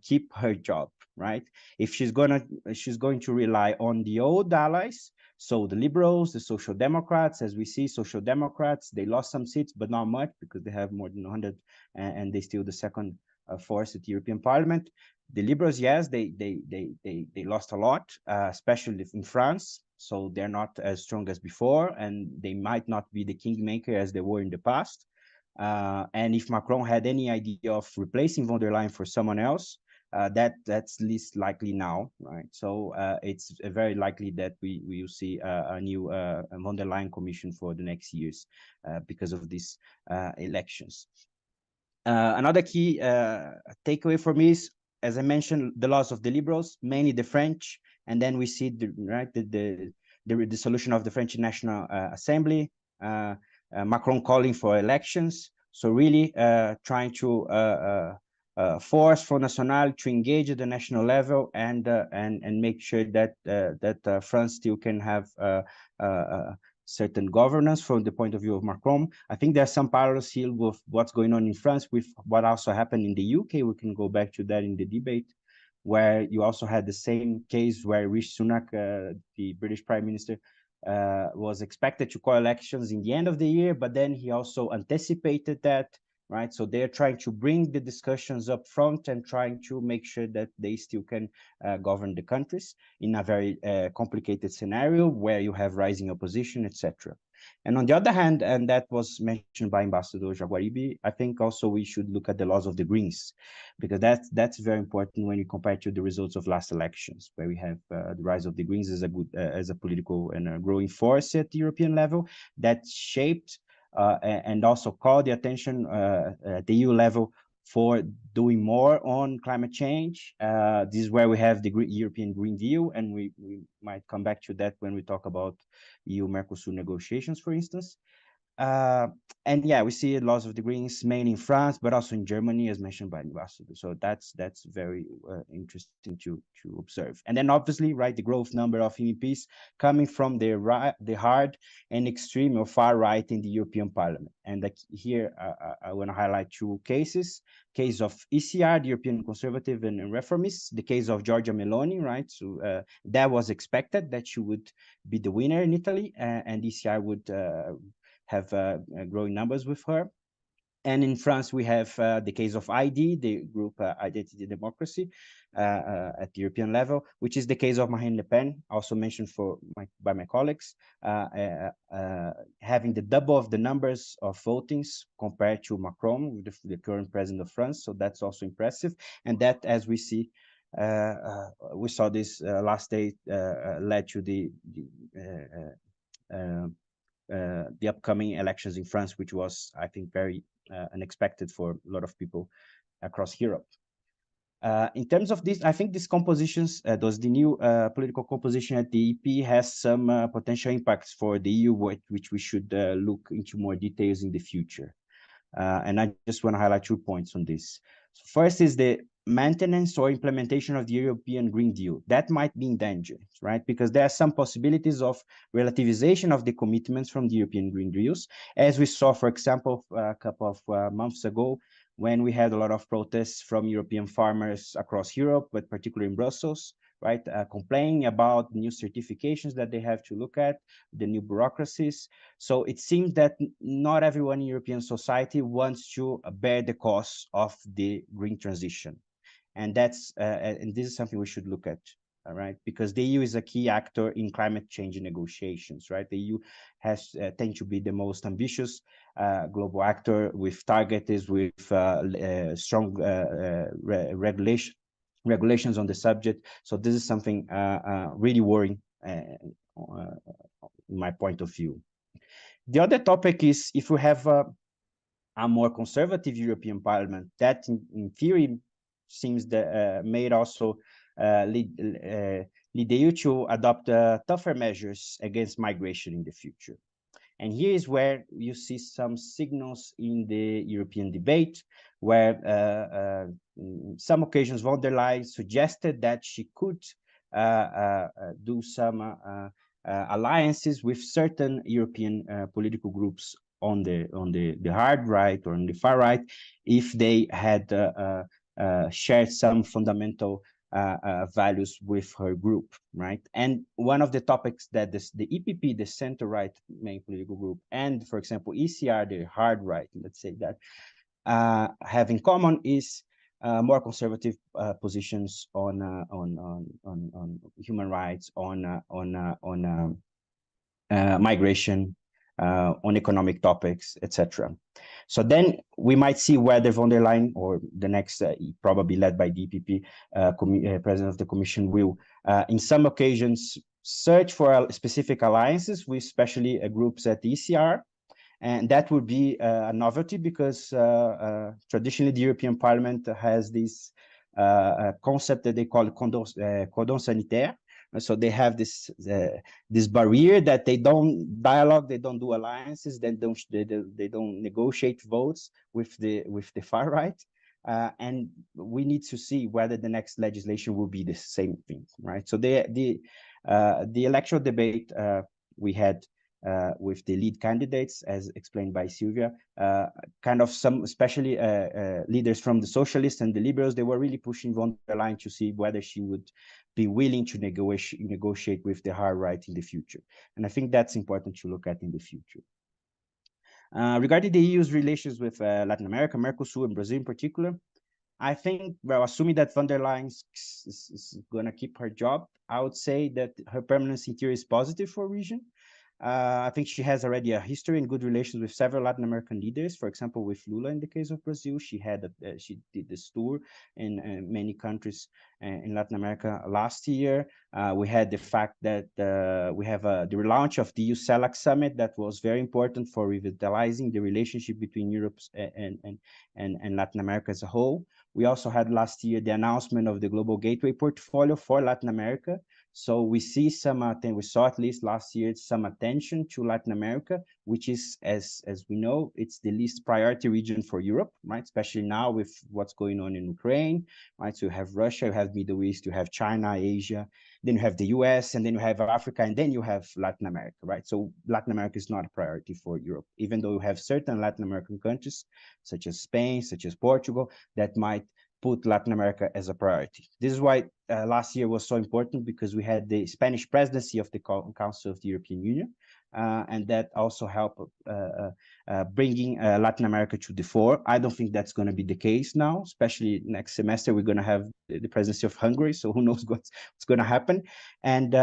keep her job, right? If she's going to rely on the old allies, so the liberals, the social democrats, as we see, social democrats, they lost some seats, but not much because they have more than 100 and they still the second force at the European Parliament. The liberals, yes, they lost a lot, especially in France. So they're not as strong as before, and they might not be the kingmaker as they were in the past. And if Macron had any idea of replacing von der Leyen for someone else, that's least likely now, right? So it's very likely that we will see a new von der Leyen commission for the next years because of these elections. Another key takeaway for me is, as I mentioned, the loss of the liberals, mainly the French And then we see the dissolution of the French National Assembly, Macron calling for elections. So really trying to force Front National to engage at the national level and make sure that France still can have certain governance from the point of view of Macron. I think there are some parallels here with what's going on in France with what also happened in the UK. We can go back to that in the debate, where you also had the same case where Rishi Sunak, the British Prime Minister, was expected to call elections in the end of the year, but then he also anticipated that, right? So they're trying to bring the discussions up front and trying to make sure that they still can govern the countries in a very complicated scenario where you have rising opposition, etc. And on the other hand, and that was mentioned by Ambassador Jaguaribe, I think also we should look at the loss of the Greens, because that's very important when you compare to the results of last elections, where we have the rise of the Greens as a political and a growing force at the European level that shaped and also called the attention at the EU level for doing more on climate change. This is where we have the European Green Deal, and we might come back to that when we talk about EU Mercosul negotiations, for instance. And yeah, we see a loss of the Greens mainly in France, but also in Germany, as mentioned by Ambassador. So that's very interesting to observe. And then obviously, right, the growth number of MEPs coming from the hard and extreme or far right in the European Parliament. And here I want to highlight two cases: case of ECR, the European Conservative and Reformists, the case of Giorgia Meloni, right? So that was expected that she would be the winner in Italy, and ECR would have growing numbers with her. And in France, we have the case of ID, the group Identity and Democracy at the European level, which is the case of Marine Le Pen, also mentioned by my colleagues, having the double of the numbers of votings compared to Macron, the current president of France. So that's also impressive. And that, as we see, we saw this last day led to the upcoming elections in France, which was, I think, very unexpected for a lot of people across Europe. In terms of this, I think these compositions, the new political composition at the EP has some potential impacts for the EU, which we should look into more details in the future. And I just want to highlight 2 points on this. So first is the maintenance or implementation of the European Green Deal. That might be in danger, right? Because there are some possibilities of relativization of the commitments from the European Green Deals, as we saw, for example, a couple of months ago, when we had a lot of protests from European farmers across Europe, but particularly in Brussels, right, complaining about new certifications that they have to look at, the new bureaucracies. So it seems that not everyone in European society wants to bear the cost of the green transition. And this is something we should look at, all right? Because the EU is a key actor in climate change negotiations, right? The EU has tend to be the most ambitious global actor with targets, with strong regulations on the subject. So this is something really worrying in my point of view. The other topic is if we have a more conservative European Parliament, that in theory seems that may also lead the EU to adopt tougher measures against migration in the future. And here is where you see some signals in the European debate, where some occasions von der Leyen suggested that she could do some alliances with certain European political groups on the hard right or on the far right, if they had shared some fundamental values with her group, right? And one of the topics that the EPP, the center-right main political group, and for example, ECR, the hard right, let's say that, have in common is more conservative positions on human rights, on migration, on economic topics, etc. So then we might see whether von der Leyen or the next, probably led by the EPP, president of the Commission, will, in some occasions, search for specific alliances with especially groups at the ECR. And that would be a novelty because traditionally the European Parliament has this concept that they call cordon sanitaire, So they have this this barrier that they don't dialogue, they don't do alliances, they don't negotiate votes with the far right. And we need to see whether the next legislation will be the same thing, right? So the electoral debate we had with the lead candidates, as explained by Sylvia, kind of some, especially leaders from the socialists and the liberals, they were really pushing von der Leyen to see whether she would be willing to negotiate with the hard right in the future. And I think that's important to look at in the future. Regarding the EU's relations with Latin America, Mercosul, and Brazil in particular, I think, well, assuming that von der Leyen is going to keep her job, I would say that her permanence in theory is positive for the region. I think she has already a history and good relations with several Latin American leaders. For example, with Lula in the case of Brazil, she did this tour in many countries in Latin America last year. We had the fact that we have the relaunch of the EU CELAC summit that was very important for revitalizing the relationship between Europe and Latin America as a whole. We also had last year the announcement of the Global Gateway portfolio for Latin America. So we see we saw at least last year some attention to Latin America, which is, as we know, it's the least priority region for Europe, right? Especially now with what's going on in Ukraine, right? So you have Russia, you have Middle East, you have China, Asia, then you have the US, and then you have Africa, and then you have Latin America, right? So Latin America is not a priority for Europe, even though you have certain Latin American countries, such as Spain, such as Portugal, that might put Latin America as a priority. This is why last year was so important, because we had the Spanish presidency of the Council of the European Union, and that also helped bringing Latin America to the fore. I don't think that's going to be the case now, especially next semester. We're going to have the presidency of Hungary, so who knows what's going to happen. And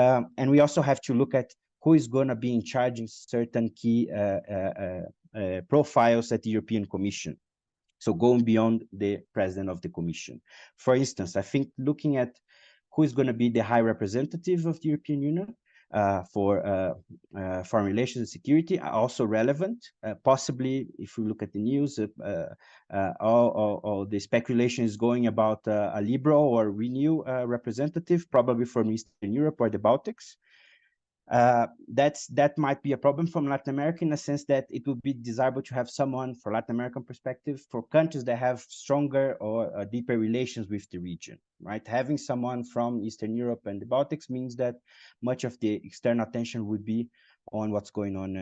we also have to look at who is going to be in charge in certain key profiles at the European Commission. So going beyond the president of the commission. For instance, I think looking at who is going to be the high representative of the European Union for foreign relations and security are also relevant. Possibly, if we look at the news, all the speculation is going about a liberal or renew representative, probably from Eastern Europe or the Baltics. That might be a problem from Latin America, in a sense that it would be desirable to have someone for Latin American perspective for countries that have stronger or deeper relations with the region, right? Having someone from Eastern Europe and the Baltics means that much of the external attention would be on what's going on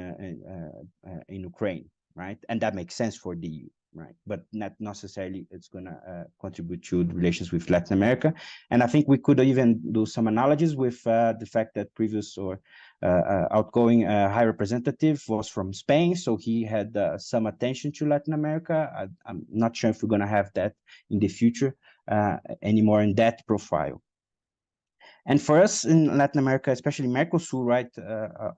in Ukraine, right? And that makes sense for the EU, right? But not necessarily it's going to contribute to the relations with Latin America. And I think we could even do some analogies with the fact that previous or outgoing high representative was from Spain, so he had some attention to Latin America. I'm not sure if we're going to have that in the future anymore in that profile. And for us in Latin America, especially Mercosul, right,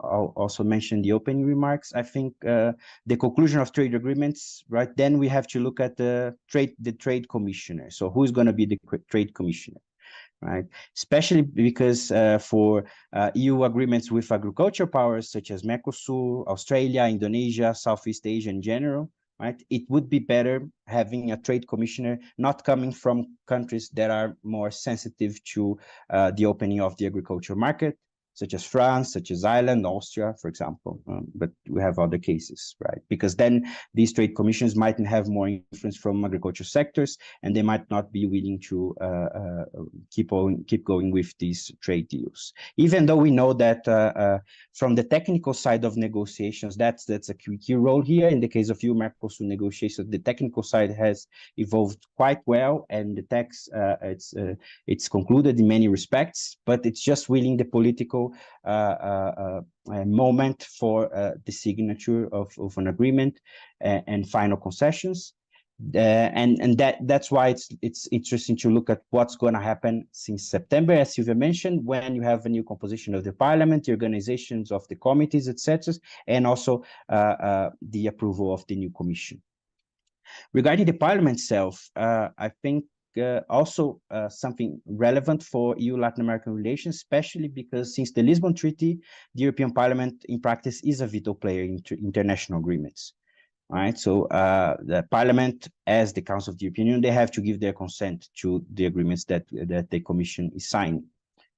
I'll also mention the opening remarks. I think the conclusion of trade agreements, right, then we have to look at the trade commissioner. So who's going to be the trade commissioner, right? Especially because for EU agreements with agricultural powers such as Mercosul, Australia, Indonesia, Southeast Asia in general, right, it would be better having a trade commissioner not coming from countries that are more sensitive to the opening of the agricultural market, such as France, such as Ireland, Austria, for example. But we have other cases, right? Because then these trade commissions might have more influence from agriculture sectors, and they might not be willing to keep going with these trade deals. Even though we know that from the technical side of negotiations, that's a key role here. In the case of EU-Mercosul negotiations, the technical side has evolved quite well, and the text it's concluded in many respects, but it's just willing the political moment for the signature of an agreement and final concessions. And that's why it's interesting to look at what's going to happen since September, as Sylvia mentioned, when you have a new composition of the parliament, the organizations of the committees, etc., and also the approval of the new commission. Regarding the parliament itself, I think also something relevant for EU-Latin American relations, especially because since the Lisbon Treaty, the European Parliament in practice is a veto player in international agreements. All right, so the Parliament, as the Council of the European Union, they have to give their consent to the agreements that the Commission is signing.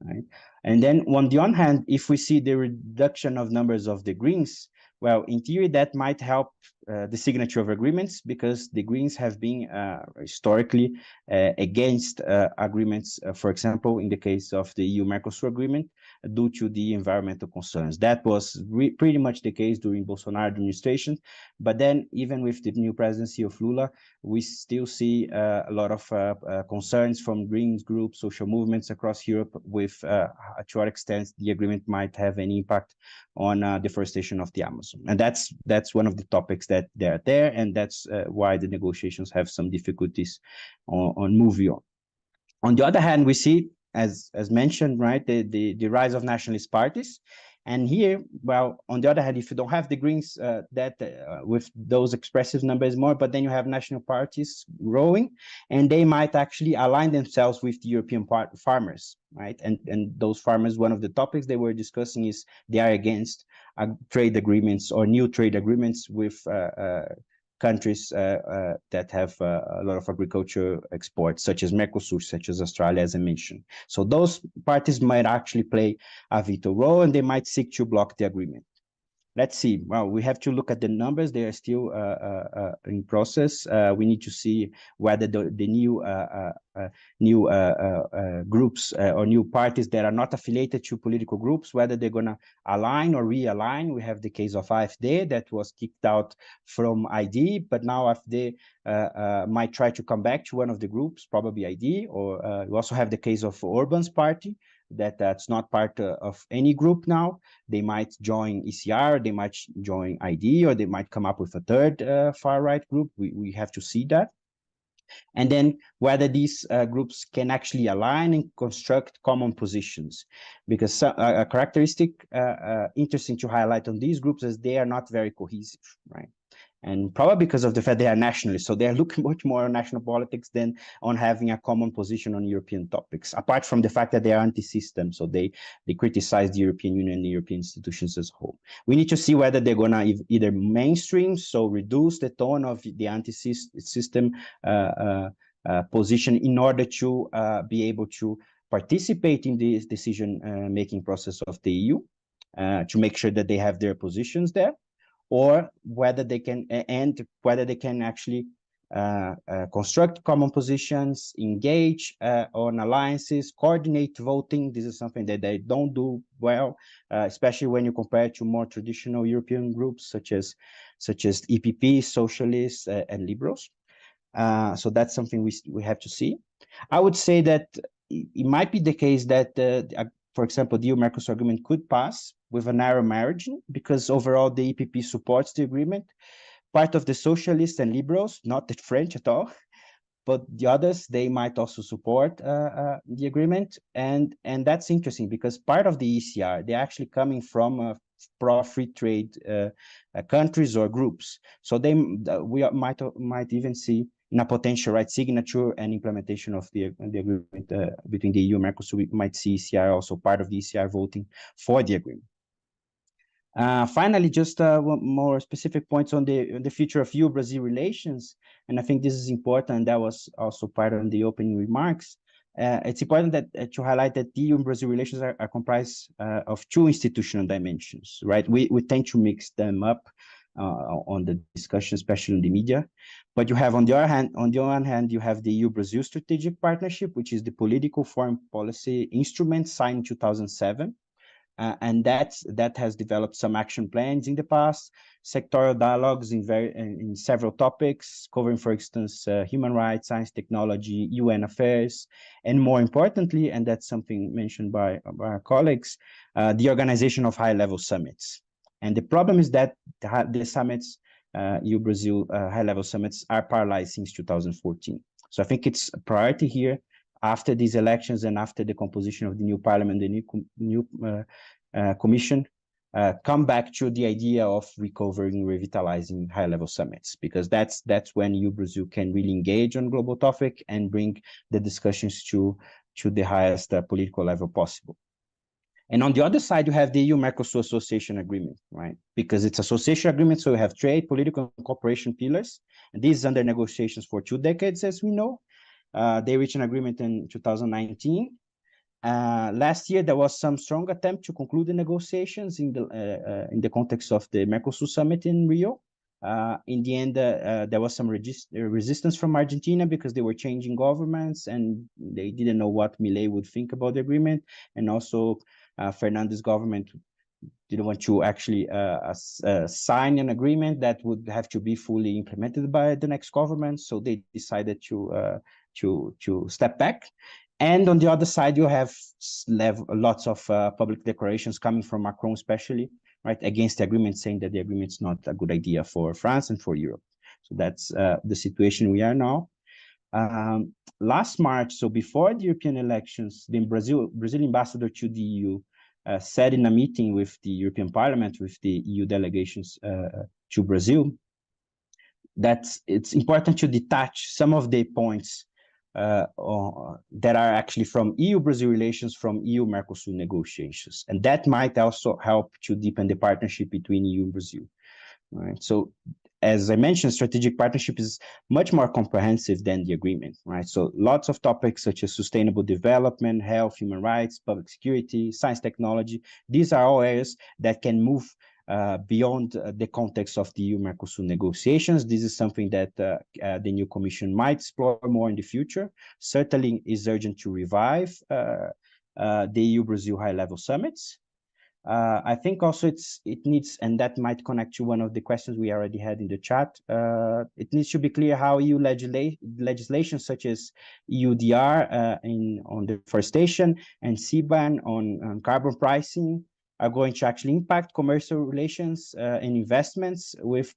right? And then on the one hand, if we see the reduction of numbers of the Greens, well, in theory, that might help the signature of agreements, because the Greens have been historically against agreements, for example, in the case of the EU-Mercosul agreement, due to the environmental concerns. That was pretty much the case during Bolsonaro administration. But then, even with the new presidency of Lula, we still see a lot of concerns from Greens groups, social movements across Europe, with to what extent the agreement might have any impact on deforestation of the Amazon. And that's one of the topics that they are there, and that's why the negotiations have some difficulties on moving on. On the other hand, we see, as mentioned, right, the rise of nationalist parties. And here, well, on the other hand, if you don't have the Greens with those expressive numbers more, but then you have national parties growing, and they might actually align themselves with the European farmers, right? And those farmers, one of the topics they were discussing is they are against trade agreements or new trade agreements with countries that have a lot of agriculture exports, such as Mercosul, such as Australia, as I mentioned. So those parties might actually play a veto role, and they might seek to block the agreement. Let's see. Well, we have to look at the numbers. They are still in process. We need to see whether the new groups or new parties that are not affiliated to political groups, whether they're going to align or realign. We have the case of AfD that was kicked out from ID, but now AfD might try to come back to one of the groups, probably ID. Or we also have the case of Orban's party, that's not part of any group now. They might join ECR, they might join ID, or they might come up with a third far-right group. We have to see that. And then whether these groups can actually align and construct common positions. Because a characteristic interesting to highlight on these groups is they are not very cohesive, right? And probably because of the fact they are nationalists. So they're looking much more on national politics than on having a common position on European topics, apart from the fact that they are anti-system. So they criticize the European Union and the European institutions as a whole. We need to see whether they're going to either mainstream, so reduce the tone of the anti-system position in order to be able to participate in the decision-making process of the EU, to make sure that they have their positions there, or whether they can actually construct common positions, engage on alliances, coordinate voting. This is something that they don't do well, especially when you compare to more traditional European groups such as EPP, Socialists, and Liberals. So that's something we have to see. I would say that it might be the case that, for example, the EU-Mercosul agreement could pass with a narrow margin, because overall the EPP supports the agreement. Part of the Socialists and Liberals, not the French at all, but the others, they might also support the agreement. And that's interesting, because part of the ECR, they're actually coming from pro-free trade countries or groups. So we might even see in a potential right signature and implementation of the agreement between the EU and Mercosul, we might see ECR also part of the ECR voting for the agreement. Finally, just more specific points on the future of EU-Brazil relations, and I think this is important. That was also part of the opening remarks. It's important that to highlight that the EU and Brazil relations are comprised of two institutional dimensions, right? We tend to mix them up on the discussion, especially in the media. But you have, on the one hand, you have the EU-Brazil Strategic Partnership, which is the political foreign policy instrument signed in 2007. And that has developed some action plans in the past, sectoral dialogues in several topics, covering, for instance, human rights, science, technology, UN affairs, and more importantly, and that's something mentioned by our colleagues, the organization of high-level summits. And the problem is that the summits, EU-Brazil high-level summits, are paralyzed since 2014. So I think it's a priority here, after these elections and after the composition of the new parliament, the new commission, come back to the idea of recovering, revitalizing high-level summits, because that's when EU-Brazil can really engage on global topic and bring the discussions to the highest political level possible. And on the other side, you have the EU-Mercosul Association Agreement, right? Because it's association agreement, so you have trade, political, and cooperation pillars. And this is under negotiations for 2 decades, as we know. They reached an agreement in 2019. Last year, there was some strong attempt to conclude the negotiations in the context of the Mercosul summit in Rio. In the end, there was some resistance from Argentina because they were changing governments and they didn't know what Milei would think about the agreement. And also, Fernandes' government didn't want to actually sign an agreement that would have to be fully implemented by the next government. So they decided to step back. And on the other side, you have lots of public declarations coming from Macron, especially, right, against the agreement, saying that the agreement is not a good idea for France and for Europe. So that's the situation we are now. Last March, so before the European elections, the Brazilian ambassador to the EU said in a meeting with the European Parliament, with the EU delegations to Brazil, that it's important to detach some of the points that are actually from EU-Brazil relations from EU-Mercosul negotiations. And that might also help to deepen the partnership between EU and Brazil. Right? So as I mentioned, strategic partnership is much more comprehensive than the agreement, right? So lots of topics such as sustainable development, health, human rights, public security, science, technology, these are all areas that can move beyond the context of the EU-Mercosul negotiations. This is something that the new Commission might explore more in the future. Certainly is urgent to revive the EU-Brazil high-level summits. I think also it needs, and that might connect to one of the questions we already had in the chat, it needs to be clear how EU legislation such as EUDR on deforestation and CBAN on carbon pricing are going to actually impact commercial relations and investments with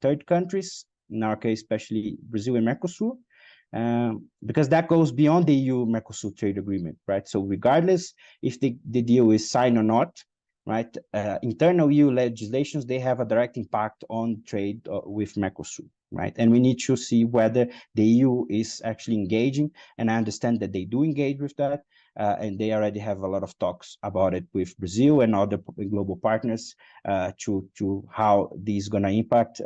third countries, in our case, especially Brazil and Mercosul, because that goes beyond the EU-Mercosul trade agreement, right? So regardless if the deal is signed or not, right, internal EU legislations, they have a direct impact on trade with Mercosul, right? And we need to see whether the EU is actually engaging, and I understand that they do engage with that, and they already have a lot of talks about it with Brazil and other global partners to how this is going to impact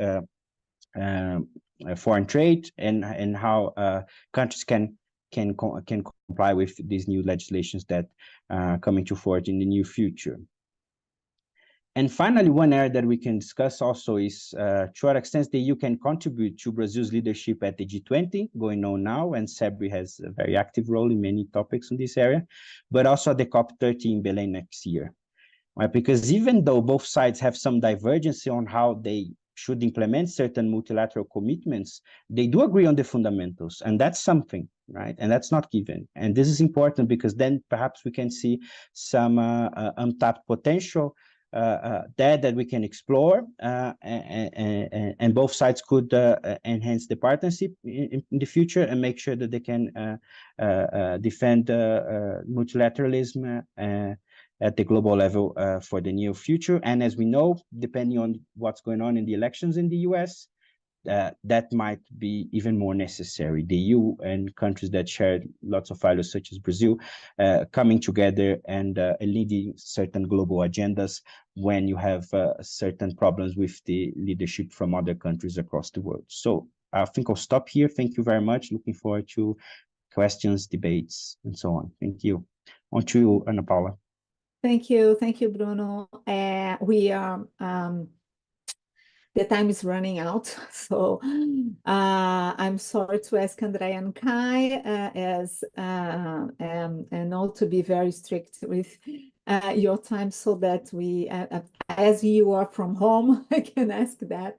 foreign trade and how countries can comply with these new legislations that are coming to forward in the near future. And finally, one area that we can discuss also is to what extent the EU can contribute to Brazil's leadership at the G20 going on now, and CEBRI has a very active role in many topics in this area, but also at the COP30 in Belém next year. Right? Because even though both sides have some divergence on how they should implement certain multilateral commitments, they do agree on the fundamentals, and that's something, right? And that's not given. And this is important because then perhaps we can see some untapped potential that we can explore, and both sides could enhance the partnership in the future and make sure that they can defend multilateralism at the global level for the near future. And as we know, depending on what's going on in the elections in the US, that might be even more necessary. The EU and countries that share lots of values, such as Brazil, coming together and leading certain global agendas when you have certain problems with the leadership from other countries across the world. So I think I'll stop here. Thank you very much. Looking forward to questions, debates, and so on. Thank you. On to you, Ana Paula. Thank you, Bruno. We are the time is running out, so I'm sorry to ask Andrea and Kai and not to be very strict with your time, so that we, as you are from home, I can ask that,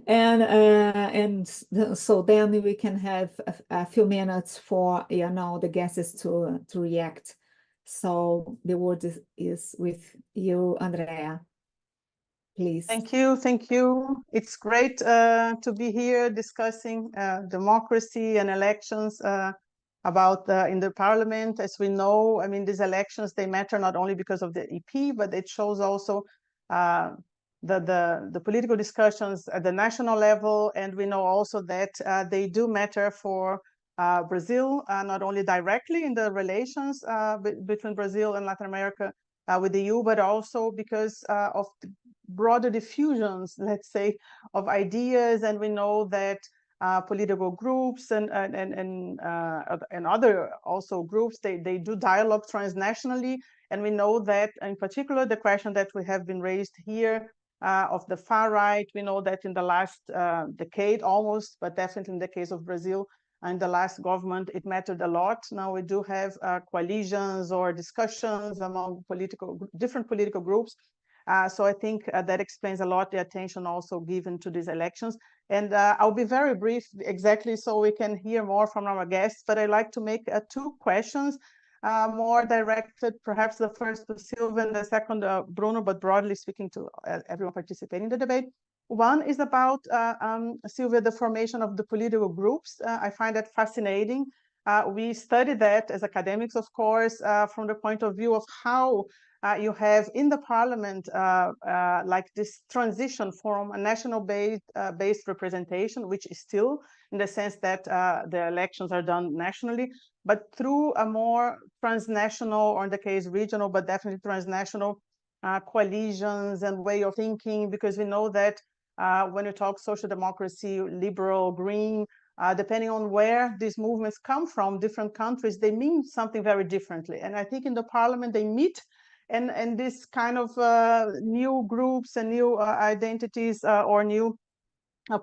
and so then we can have a few minutes for the guests to react. So the word is with you, Andrea. Please. Thank you. It's great to be here discussing democracy and elections about in the parliament. As we know, I mean, these elections, they matter not only because of the EP, but it shows also the political discussions at the national level. And we know also that they do matter for Brazil, not only directly in the relations between Brazil and Latin America with the EU, but also because of the broader diffusions, let's say, of ideas. And we know that political groups and other also groups. They do dialogue transnationally, and we know that in particular the question that we have been raised here of the far right. We know that in the last decade almost, but definitely in the case of Brazil and the last government, it mattered a lot. Now we do have coalitions or discussions among different political groups. So I think that explains a lot the attention also given to these elections. And I'll be very brief, exactly so we can hear more from our guests, but I'd like to make 2 questions, more directed, perhaps the first to Silvia and the second Bruno, but broadly speaking to everyone participating in the debate. One is about, Silvia, the formation of the political groups. I find that fascinating. We study that as academics, of course, from the point of view of how you have in the parliament like this transition from a national based representation, which is still in the sense that the elections are done nationally, but through a more transnational, or in the case regional, but definitely transnational coalitions and way of thinking, because we know that when you talk social democracy, liberal, green, depending on where these movements come from, different countries, they mean something very differently. And I think in the parliament they meet, and this kind of new groups and new identities or new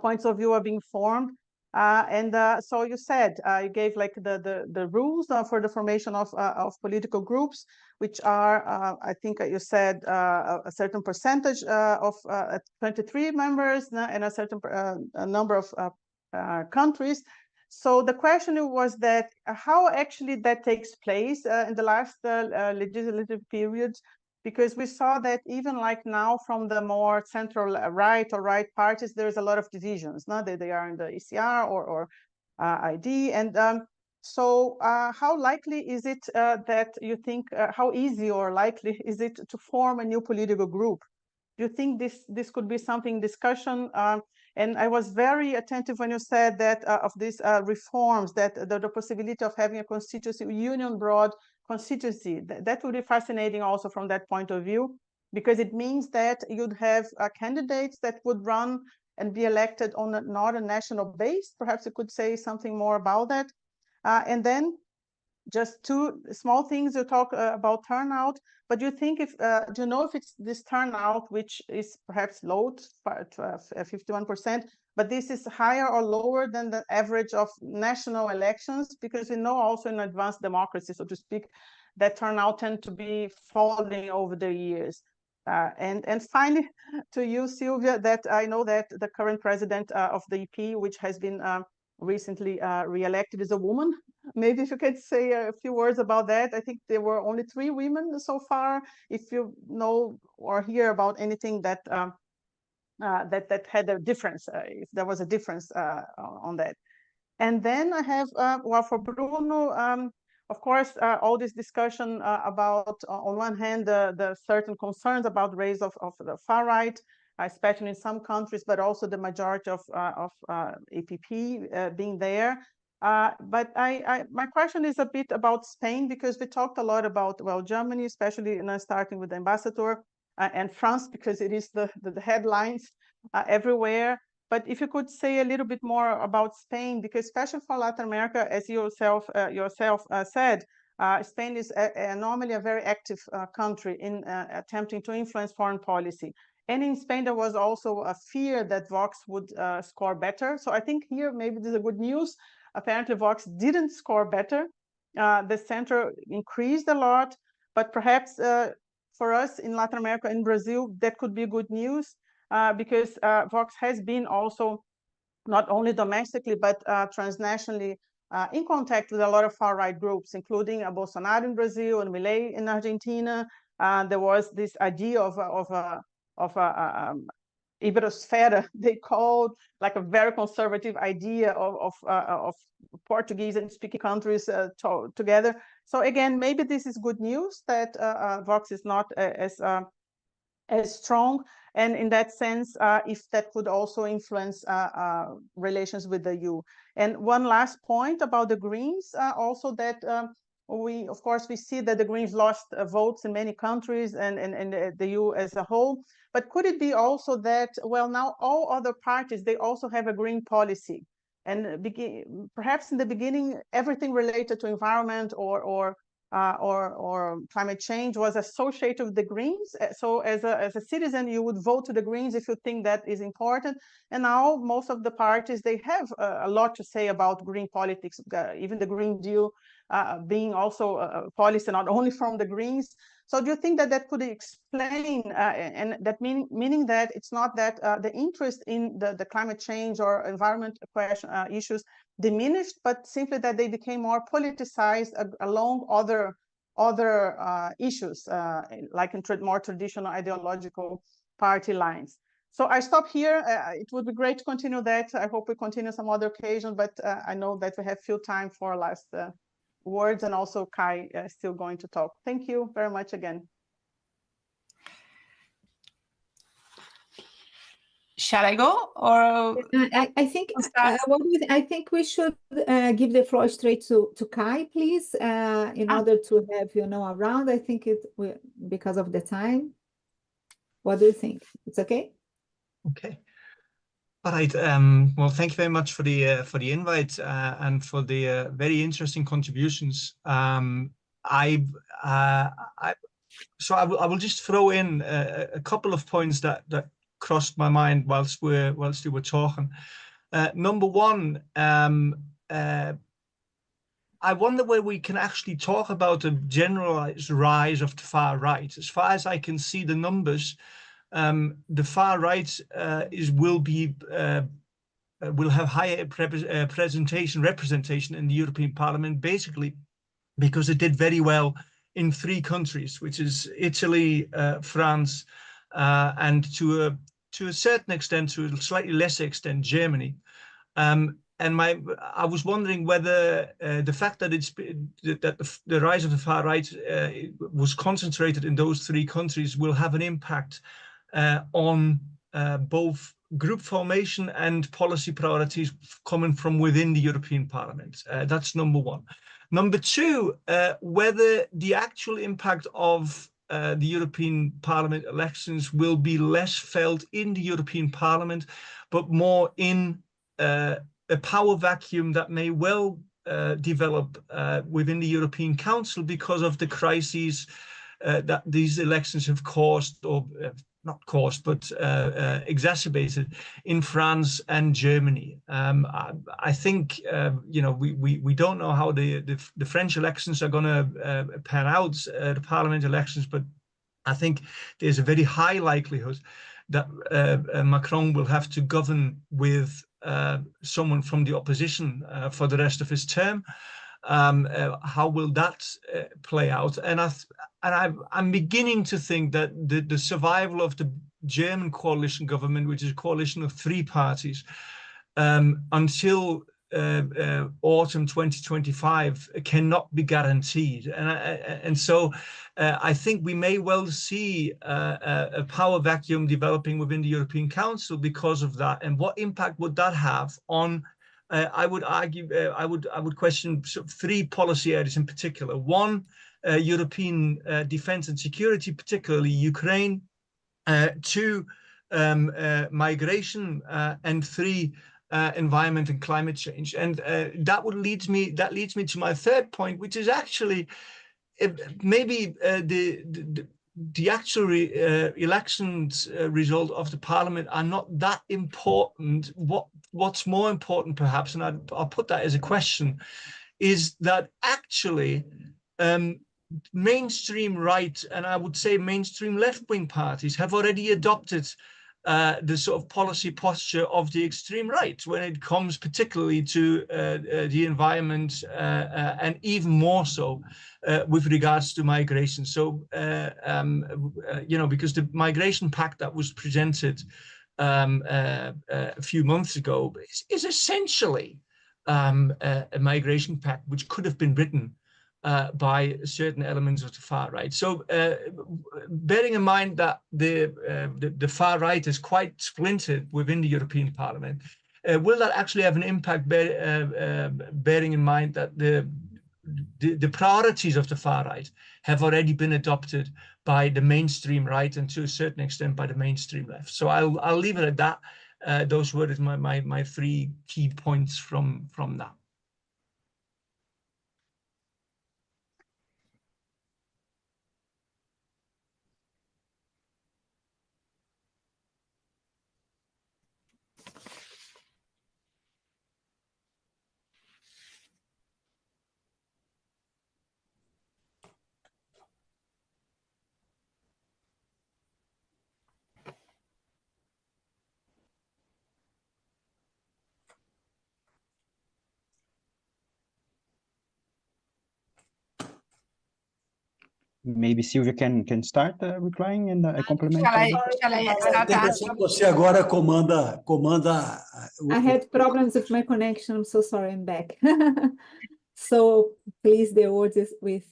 points of view are being formed. So you said, you gave like the rules for the formation of political groups, which are, I think you said, a certain percentage of 23 members and a certain number of countries. So the question was that how actually that takes place in the last legislative periods, because we saw that even like now from the more central right or right parties, there's a lot of divisions. Now they are in the ECR or ID. And so how likely is it that you think, how easy or likely is it to form a new political group? Do you think this could be something discussion? And I was very attentive when you said that of these reforms, that the possibility of having a constituency, union broad constituency, that would be fascinating also from that point of view, because it means that you'd have candidates that would run and be elected on not a national base. Perhaps you could say something more about that. And then just 2 small things. You talk about turnout, but do you think if do you know if it's this turnout which is perhaps low, 51%, but this is higher or lower than the average of national elections? Because we know also in advanced democracy, so to speak, that turnout tend to be falling over the years. And finally, to you, Silvia, that I know that the current president of the EP, which has been recently re-elected, is a woman. Maybe if you could say a few words about that. I think there were only 3 women so far. If you know or hear about anything that that had a difference, if there was a difference on that. And then I have, well, for Bruno, of course, all this discussion about, on one hand, the certain concerns about rise of the far right, especially in some countries, but also the majority of APP being there. But my question is a bit about Spain, because we talked a lot about, well, Germany, especially starting with the ambassador, and France, because it is the headlines everywhere. But if you could say a little bit more about Spain, because especially for Latin America, as you yourself said, Spain is normally a very active country in attempting to influence foreign policy. And in Spain, there was also a fear that Vox would score better. So I think here maybe there's a good news. Apparently, Vox didn't score better. The center increased a lot, but perhaps for us in Latin America, in Brazil, that could be good news because Vox has been also not only domestically, but transnationally in contact with a lot of far-right groups, including Bolsonaro in Brazil and Milei in Argentina. There was this idea of Iberosfera, they called, like a very conservative idea of Portuguese and speaking countries together. So again, maybe this is good news that Vox is not as strong, and in that sense, if that could also influence relations with the EU. And one last point about the Greens, also that we, of course, we see that the Greens lost votes in many countries and the EU as a whole. But could it be also that, well, now all other parties, they also have a green policy. And perhaps in the beginning, everything related to environment or climate change was associated with the Greens. So as a citizen, you would vote to the Greens if you think that is important. And now most of the parties, they have a lot to say about green politics, even the Green Deal being also a policy not only from the Greens. So do you think that that could explain, and that meaning that it's not that the interest in the climate change or environment question issues diminished, but simply that they became more politicized along other issues, like in more traditional ideological party lines? So I stop here. It would be great to continue that. I hope we continue some other occasion, but I know that we have few time for last words, and also Kai still going to talk. Thank you very much again. Shall I go, or I think we should give the floor straight to Kai, please, in order to have around. I think because of the time. What do you think? It's okay? Okay. All right. Well, thank you very much for the invite and for the very interesting contributions. I will just throw in a couple of points that crossed my mind whilst we were talking. Number one, I wonder where we can actually talk about a generalized rise of the far right. As far as I can see the numbers, the far right will have higher representation in the European Parliament, basically because it did very well in 3 countries, which is Italy, France, and to a certain extent, to a slightly lesser extent, Germany. And I was wondering whether the fact that the rise of the far right was concentrated in those 3 countries will have an impact on both group formation and policy priorities coming from within the European Parliament. That's number one. Number two, whether the actual impact of the European Parliament elections will be less felt in the European Parliament, but more in a power vacuum that may well develop within the European Council because of the crises that these elections have caused, or not caused, but exacerbated in France and Germany. I think we don't know how the French elections are going to pan out, the Parliament elections, but I think there's a very high likelihood that Macron will have to govern with someone from the opposition for the rest of his term. How will that play out? And I'm beginning to think that the survival of the German coalition government, which is a coalition of 3 parties, until autumn 2025 cannot be guaranteed. And so I think we may well see a power vacuum developing within the European Council because of that. And what impact would that have on I would argue, I would question 3 policy areas in particular. 1, European defense and security, particularly Ukraine. 2, migration, and 3, environment and climate change. And that leads me to my 3rd point, which is actually maybe the actual elections result of the Parliament are not that important. What's more important, perhaps, and I'll put that as a question, is that actually mainstream right, and I would say mainstream left-wing parties have already adopted the sort of policy posture of the extreme right when it comes particularly to the environment, and even more so with regards to migration. So, because the migration pact that was presented a few months ago is essentially a migration pact which could have been written by certain elements of the far right. So bearing in mind that the far right is quite splintered within the European Parliament, will that actually have an impact, bearing in mind that the priorities of the far right have already been adopted by the mainstream right and to a certain extent by the mainstream left? So I'll leave it at that. those were my three key points from that. Maybe Sylvia can start replying and I complement. Shall I start Tem answering? você agora comanda. I had problems with my connection. I'm so sorry, I'm back. So please, the word is with.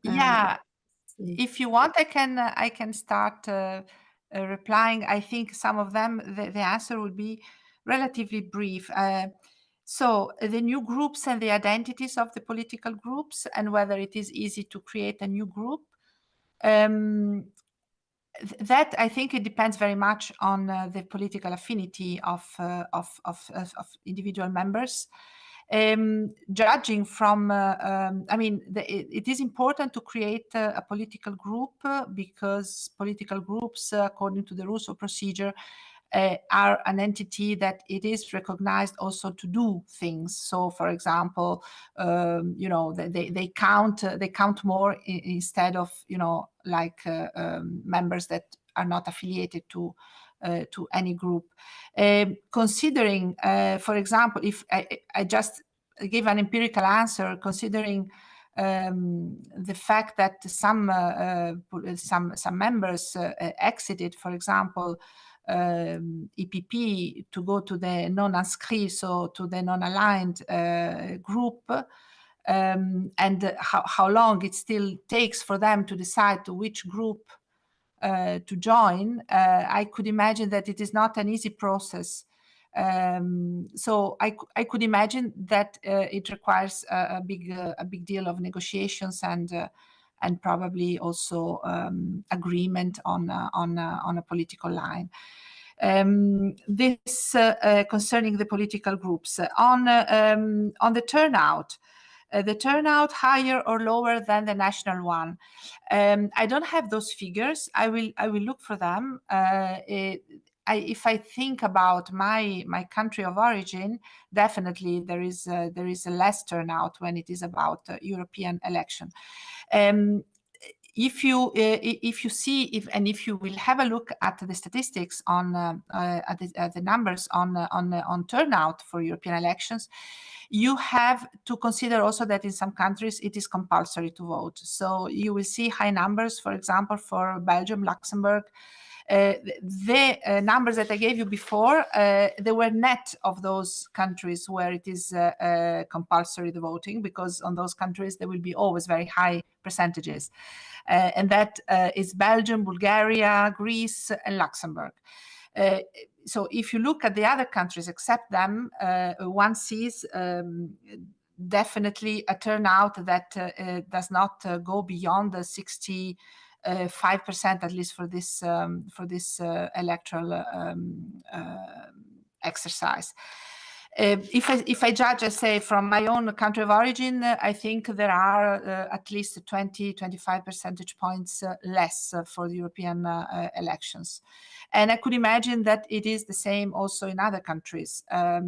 Yeah, if you want, I can start replying. I think some of them, the answer would be relatively brief. So the new groups and the identities of the political groups, and whether it is easy to create a new group. That I think it depends very much on the political affinity of individual members. Judging from, I mean, it is important to create a political group because political groups, according to the rules of procedure, are an entity that it is recognized also to do things. So, for example, you know, they count more instead of, you know, like members that are not affiliated to any group. Considering, for example, if I just give an empirical answer, considering the fact that some members exited, for example, EPP to go to the non-inscrit, so to the non-aligned group, and how long it still takes for them to decide to which group to join, I could imagine that it is not an easy process. So I could imagine that it requires a big deal of negotiations and probably also agreement on a political line. This concerning the political groups on the turnout. The turnout higher or lower than the national one. I don't have those figures. I will look for them. If I think about my country of origin, definitely there is a less turnout when it is about European election. If you will have a look at the statistics on at the numbers on turnout for European elections, you have to consider also that in some countries it is compulsory to vote. So you will see high numbers, for example, for Belgium, Luxembourg. The numbers that I gave you before, they were net of those countries where it is compulsory the voting, because on those countries there will be always very high percentages. And that is Belgium, Bulgaria, Greece, and Luxembourg. So if you look at the other countries except them, one sees definitely a turnout that does not go beyond the 65%, at least for this electoral exercise. If I judge, I say, from my own country of origin, I think there are at least 20-25 percentage points less for the European elections. And I could imagine that it is the same also in other countries. I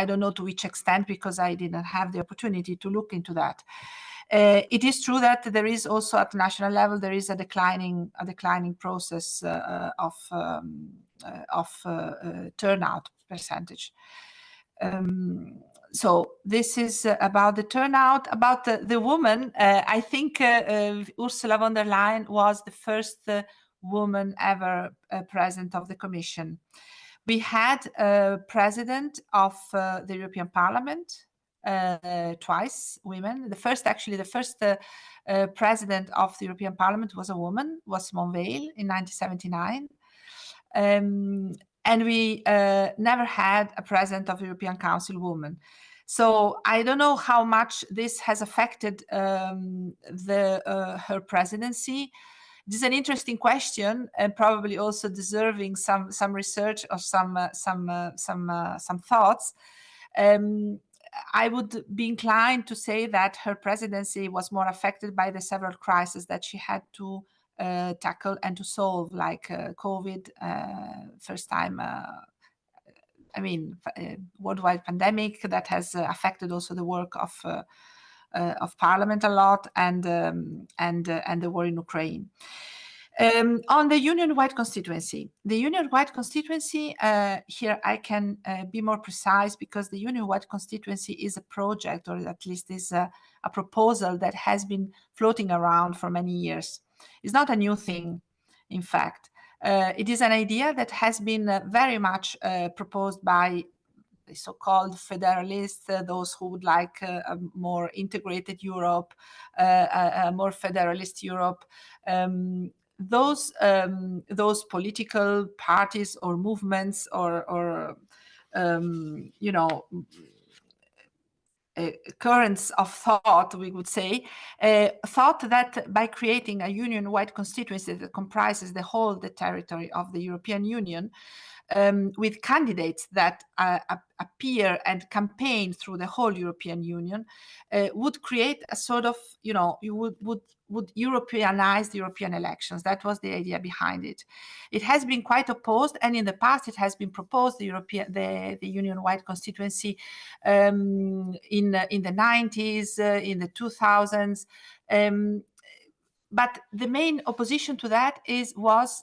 don't know to which extent, because I didn't have the opportunity to look into that. It is true that there is also at national level, there is a declining process of turnout percentage. So this is about the turnout. About the woman, I think Ursula von der Leyen was the first woman ever president of the Commission. We had a president of the European Parliament, twice women. The first president of the European Parliament was a woman, was Simone Veil in 1979. And we never had a president of the European Council woman. So I don't know how much this has affected her presidency. This is an interesting question, and probably also deserving some research or some thoughts. I would be inclined to say that her presidency was more affected by the several crises that she had to tackle and to solve, like COVID, first time, worldwide pandemic that has affected also the work of Parliament a lot, and the war in Ukraine. On the union-wide constituency, here I can be more precise, because the union-wide constituency is a project, or at least is a proposal that has been floating around for many years. It's not a new thing, in fact. It is an idea that has been very much proposed by the so-called federalists, those who would like a more integrated Europe, a more federalist Europe. Those political parties or movements or currents of thought, we would say, thought that by creating a union-wide constituency that comprises the territory of the European Union, with candidates that appear and campaign through the whole European Union, would create a sort of, would Europeanize the European elections. That was the idea behind it. It has been quite opposed, and in the past it has been proposed, the union-wide constituency, in the 90s, in the 2000s. But the main opposition to that was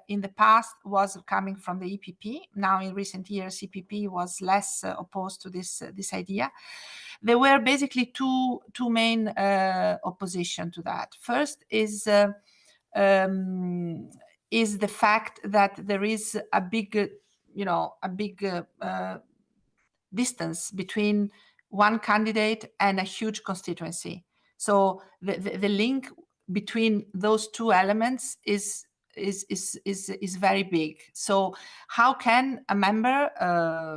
in the past was coming from the EPP. Now, in recent years, EPP was less opposed to this idea. There were basically two main opposition to that. First is the fact that there is a big distance between one candidate and a huge constituency. So the link between those two elements is very big. So how can a member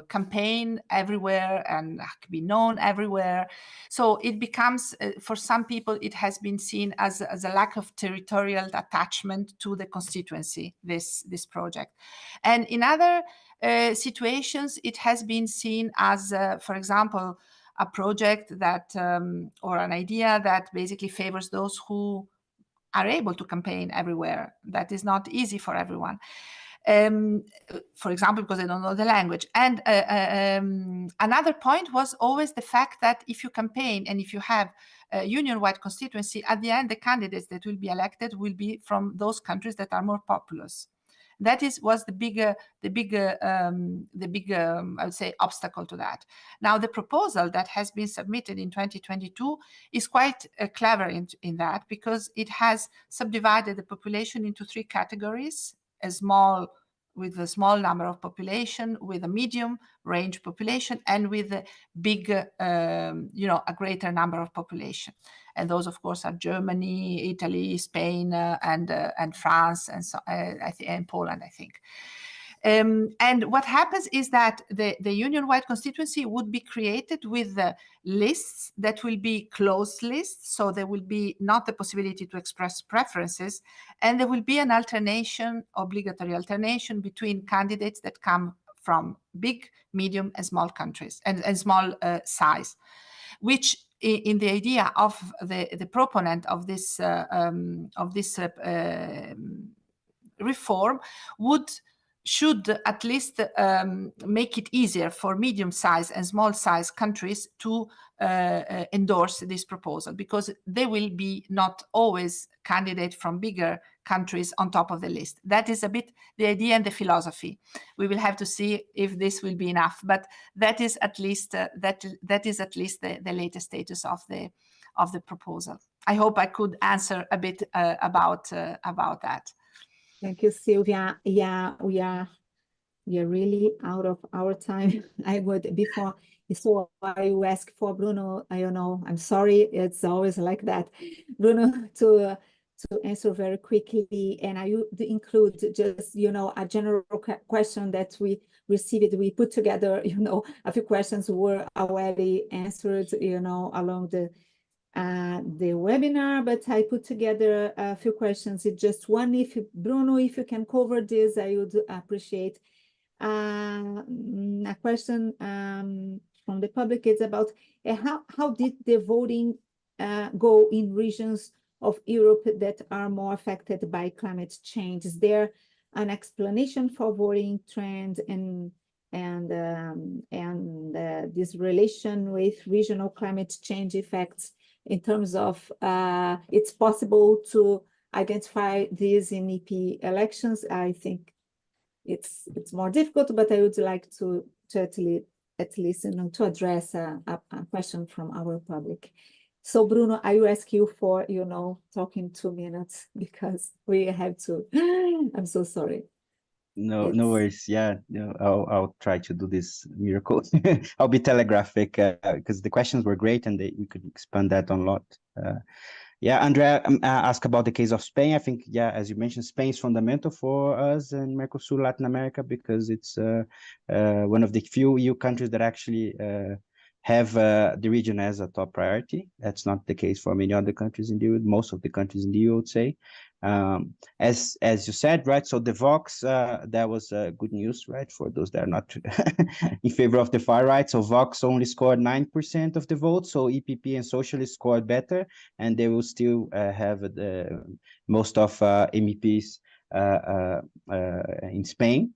campaign everywhere and be known everywhere? So it becomes, for some people, it has been seen as a lack of territorial attachment to the constituency, this project. And in other situations, it has been seen as, for example, a project that, or an idea that basically favors those who are able to campaign everywhere. That is not easy for everyone. For example, because they don't know the language. And another point was always the fact that if you campaign and if you have a union-wide constituency, at the end, the candidates that will be elected will be from those countries that are more populous. That was the bigger I would say, obstacle to that. Now, the proposal that has been submitted in 2022 is quite clever in that, because it has subdivided the population into three categories: with a small number of population, with a medium range population, and with a big, a greater number of population. And those, of course, are Germany, Italy, Spain, and France, and so and Poland, I think. And what happens is that the union-wide constituency would be created with lists that will be closed lists, so there will be not the possibility to express preferences, and there will be an obligatory alternation between candidates that come from big, medium, and small countries, and small size, which in the idea of the proponent of this reform should at least make it easier for medium-sized and small-sized countries to endorse this proposal, because they will be not always candidates from bigger countries on top of the list. That is a bit the idea and the philosophy. We will have to see if this will be enough, but that is at least the latest status of the proposal. I hope I could answer a bit about that. Thank you, Silvia. Yeah, we are really out of our time. I would, before I ask for Bruno, I'm sorry, it's always like that, Bruno, to answer very quickly, and I would include just, a general question that we received. We put together, a few questions were already answered, along the webinar, but I put together a few questions. It's just one. If Bruno, if you can cover this, I would appreciate. A question from the public is about how did the voting go in regions of Europe that are more affected by climate change? Is there an explanation for voting trends and this relation with regional climate change effects in terms of it's possible to identify these in EP elections? I think it's more difficult, but I would like to at least to address a question from our public. So Bruno, I will ask you for talking 2 minutes because we have to. I'm so sorry. No worries. Yeah, I'll try to do this miracle. I'll be telegraphic because the questions were great and we could expand that on a lot. Yeah, Andrea asked about the case of Spain. I think, yeah, as you mentioned, Spain is fundamental for us in Mercosul, Latin America, because it's one of the few EU countries that actually have the region as a top priority. That's not the case for many other countries in the EU, most of the countries in the EU, I would say. As you said, right, so the Vox, that was good news, right, for those that are not in favor of the far right. So Vox only scored 9% of the vote, so EPP and Socialists scored better, and they will still have most of MEPs in Spain.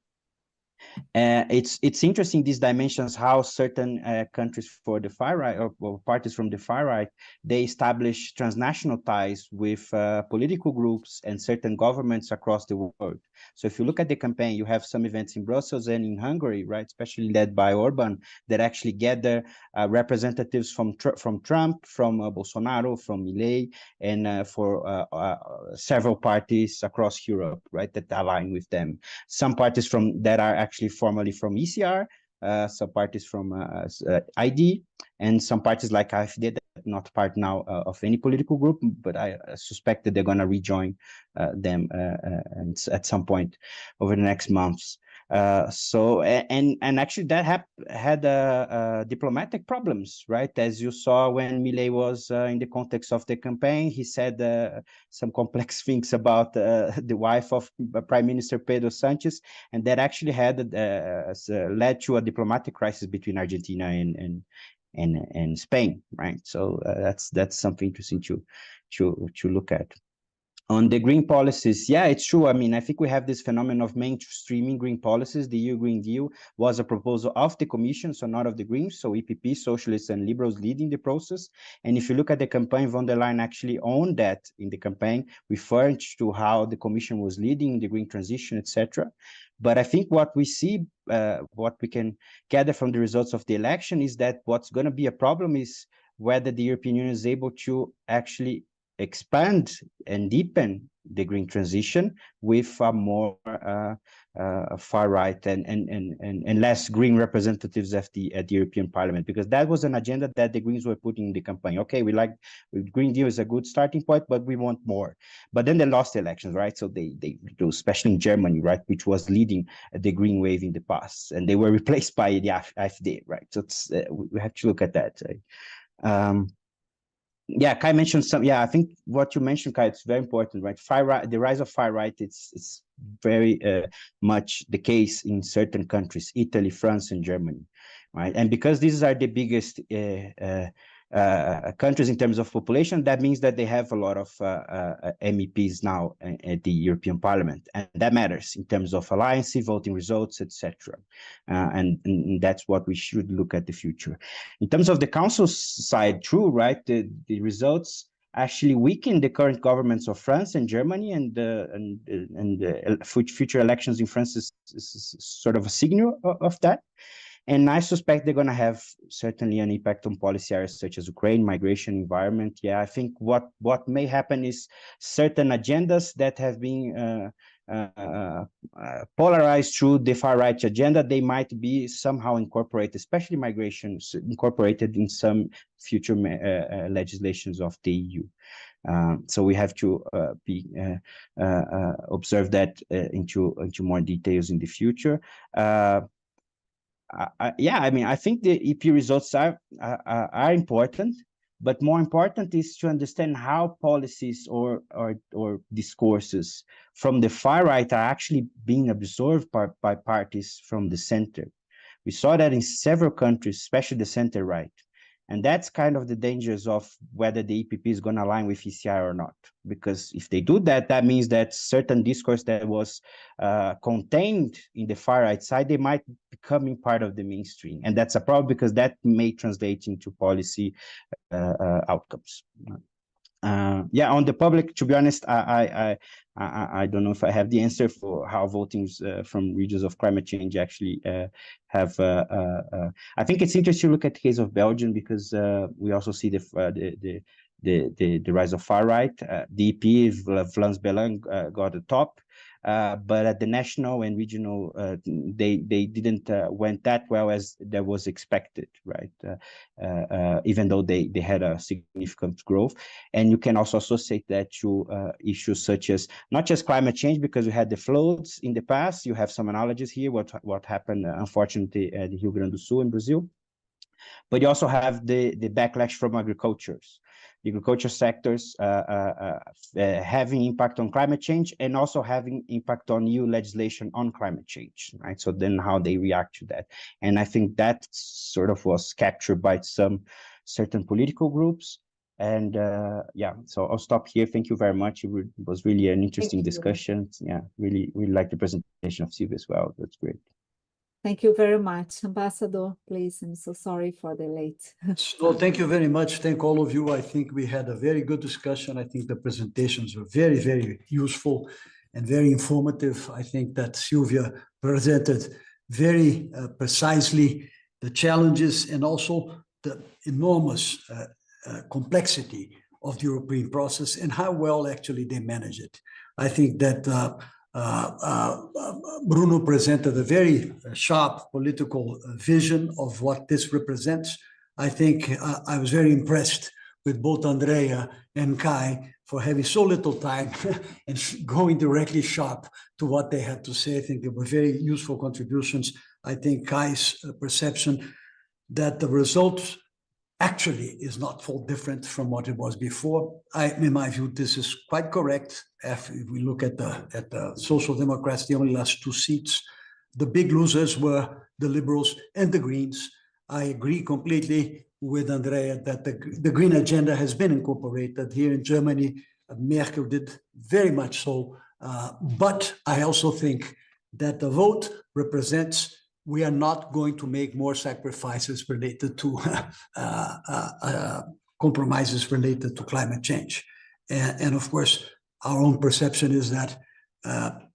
It's interesting, these dimensions, how certain countries for the far right or parties from the far right, they establish transnational ties with political groups and certain governments across the world. So if you look at the campaign, you have some events in Brussels and in Hungary, right, especially led by Orban, that actually gather representatives from Trump, from Bolsonaro, from Milei, and for several parties across Europe, right, that align with them. Some parties that are actually formally from ECR, some parties from ID, and some parties like AfD that are not part now of any political group, but I suspect that they're going to rejoin them at some point over the next months. And actually that had diplomatic problems, right? As you saw when Milei was in the context of the campaign, he said some complex things about the wife of Prime Minister Pedro Sanchez, and that actually had led to a diplomatic crisis between Argentina and Spain, right? So that's something interesting to look at. On the green policies, yeah, it's true. I mean, I think we have this phenomenon of mainstreaming green policies. The EU Green Deal was a proposal of the Commission, so not of the Greens. So EPP, Socialists, and Liberals leading the process. And if you look at the campaign, von der Leyen actually owned that in the campaign, referring to how the Commission was leading the green transition, etc. But I think what we see, what we can gather from the results of the election is that what's going to be a problem is whether the European Union is able to actually expand and deepen the green transition with a more far right and less green representatives at the European Parliament, because that was an agenda that the Greens were putting in the campaign. Okay, we like Green Deal is a good starting point, but we want more. But then they lost the elections, right? So they especially in Germany, right, which was leading the green wave in the past, and they were replaced by the AfD, right? So it's, we have to look at that. Right? Yeah, Kai mentioned some. Yeah, I think what you mentioned, Kai, it's very important, right? Far right, the rise of far right, it's very much the case in certain countries, Italy, France, and Germany, right? And because these are the biggest countries in terms of population, that means that they have a lot of MEPs now at the European Parliament, and that matters in terms of alliance, voting results, etc. And that's what we should look at the future. In terms of the Council side, true, right? The results actually weaken the current governments of France and Germany, and the future elections in France is sort of a signal of that. And I suspect they're going to have certainly an impact on policy areas such as Ukraine, migration, environment. Yeah, I think what may happen is certain agendas that have been polarized through the far right agenda, they might be somehow incorporated, especially migration, incorporated in some future legislations of the EU. So we have to observe that into more details in the future. Yeah, I mean, I think the EP results are important, But more important is to understand how policies or discourses from the far right are actually being absorbed by parties from the center. We saw that in several countries, especially the center right. And that's kind of the dangers of whether the EPP is going to align with ECI or not. Because if they do that, that means that certain discourse that was contained in the far right side, they might becoming part of the mainstream. And that's a problem because that may translate into policy outcomes. Yeah, on the public, to be honest, I don't know if I have the answer for how voting from regions of climate change actually have. I think it's interesting to look at the case of Belgium because we also see the rise of far right. The EP, Vlaams Belang, got the top. But at the national and regional, they didn't went that well as that was expected, right? Even though they had a significant growth. And you can also associate that to issues such as not just climate change, because we had the floods in the past. You have some analogies here, what happened, unfortunately, at Rio Grande do Sul in Brazil. But you also have the backlash from agricultures. The agriculture sectors having impact on climate change and also having impact on EU legislation on climate change, right? So then how they react to that. And I think that sort of was captured by some certain political groups. And yeah, so I'll stop here. Thank you very much. It was really an interesting discussion. Yeah, really like the presentation of Silvia as well. That's great. Thank you very much. Ambassador, please. I'm so sorry for the late. So thank you very much. Thank all of you. I think we had a very good discussion. I think the presentations were very, very useful and very informative. I think that Silvia presented very precisely the challenges and also the enormous complexity of the European process and how well actually they manage it. I think that Bruno presented a very sharp political vision of what this represents. I think I was very impressed with both Andrea and Kai for having so little time and going directly sharp to what they had to say. I think they were very useful contributions. I think Kai's perception that the results actually is not so different from what it was before. In my view, this is quite correct. If we look at the Social Democrats, they only lost 2 seats. The big losers were the Liberals and the Greens. I agree completely with Andrea that the Green agenda has been incorporated here in Germany. Merkel did very much so. But I also think that the vote represents we are not going to make more sacrifices related to compromises related to climate change. And of course, our own perception is that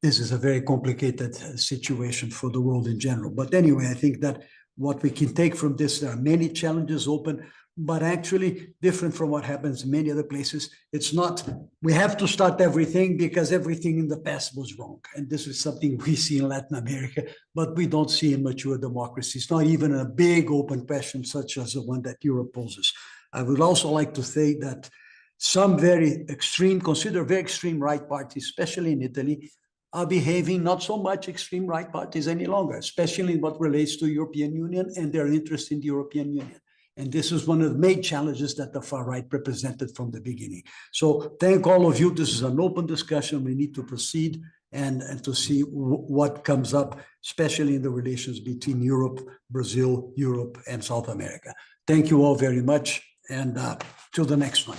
this is a very complicated situation for the world in general. But anyway, I think that what we can take from this, there are many challenges open, but actually different from what happens in many other places. It's not, we have to start everything because everything in the past was wrong. And this is something we see in Latin America, but we don't see in mature democracies, not even a big open question such as the one that Europe poses. I would also like to say that some very extreme, consider very extreme right parties, especially in Italy, are behaving not so much extreme right parties any longer, especially in what relates to the European Union and their interest in the European Union. And this is one of the main challenges that the far right represented from the beginning. So thank all of you. This is an open discussion. We need to proceed and to see what comes up, especially in the relations between Europe, Brazil, Europe, and South America. Thank you all very much. And till the next one.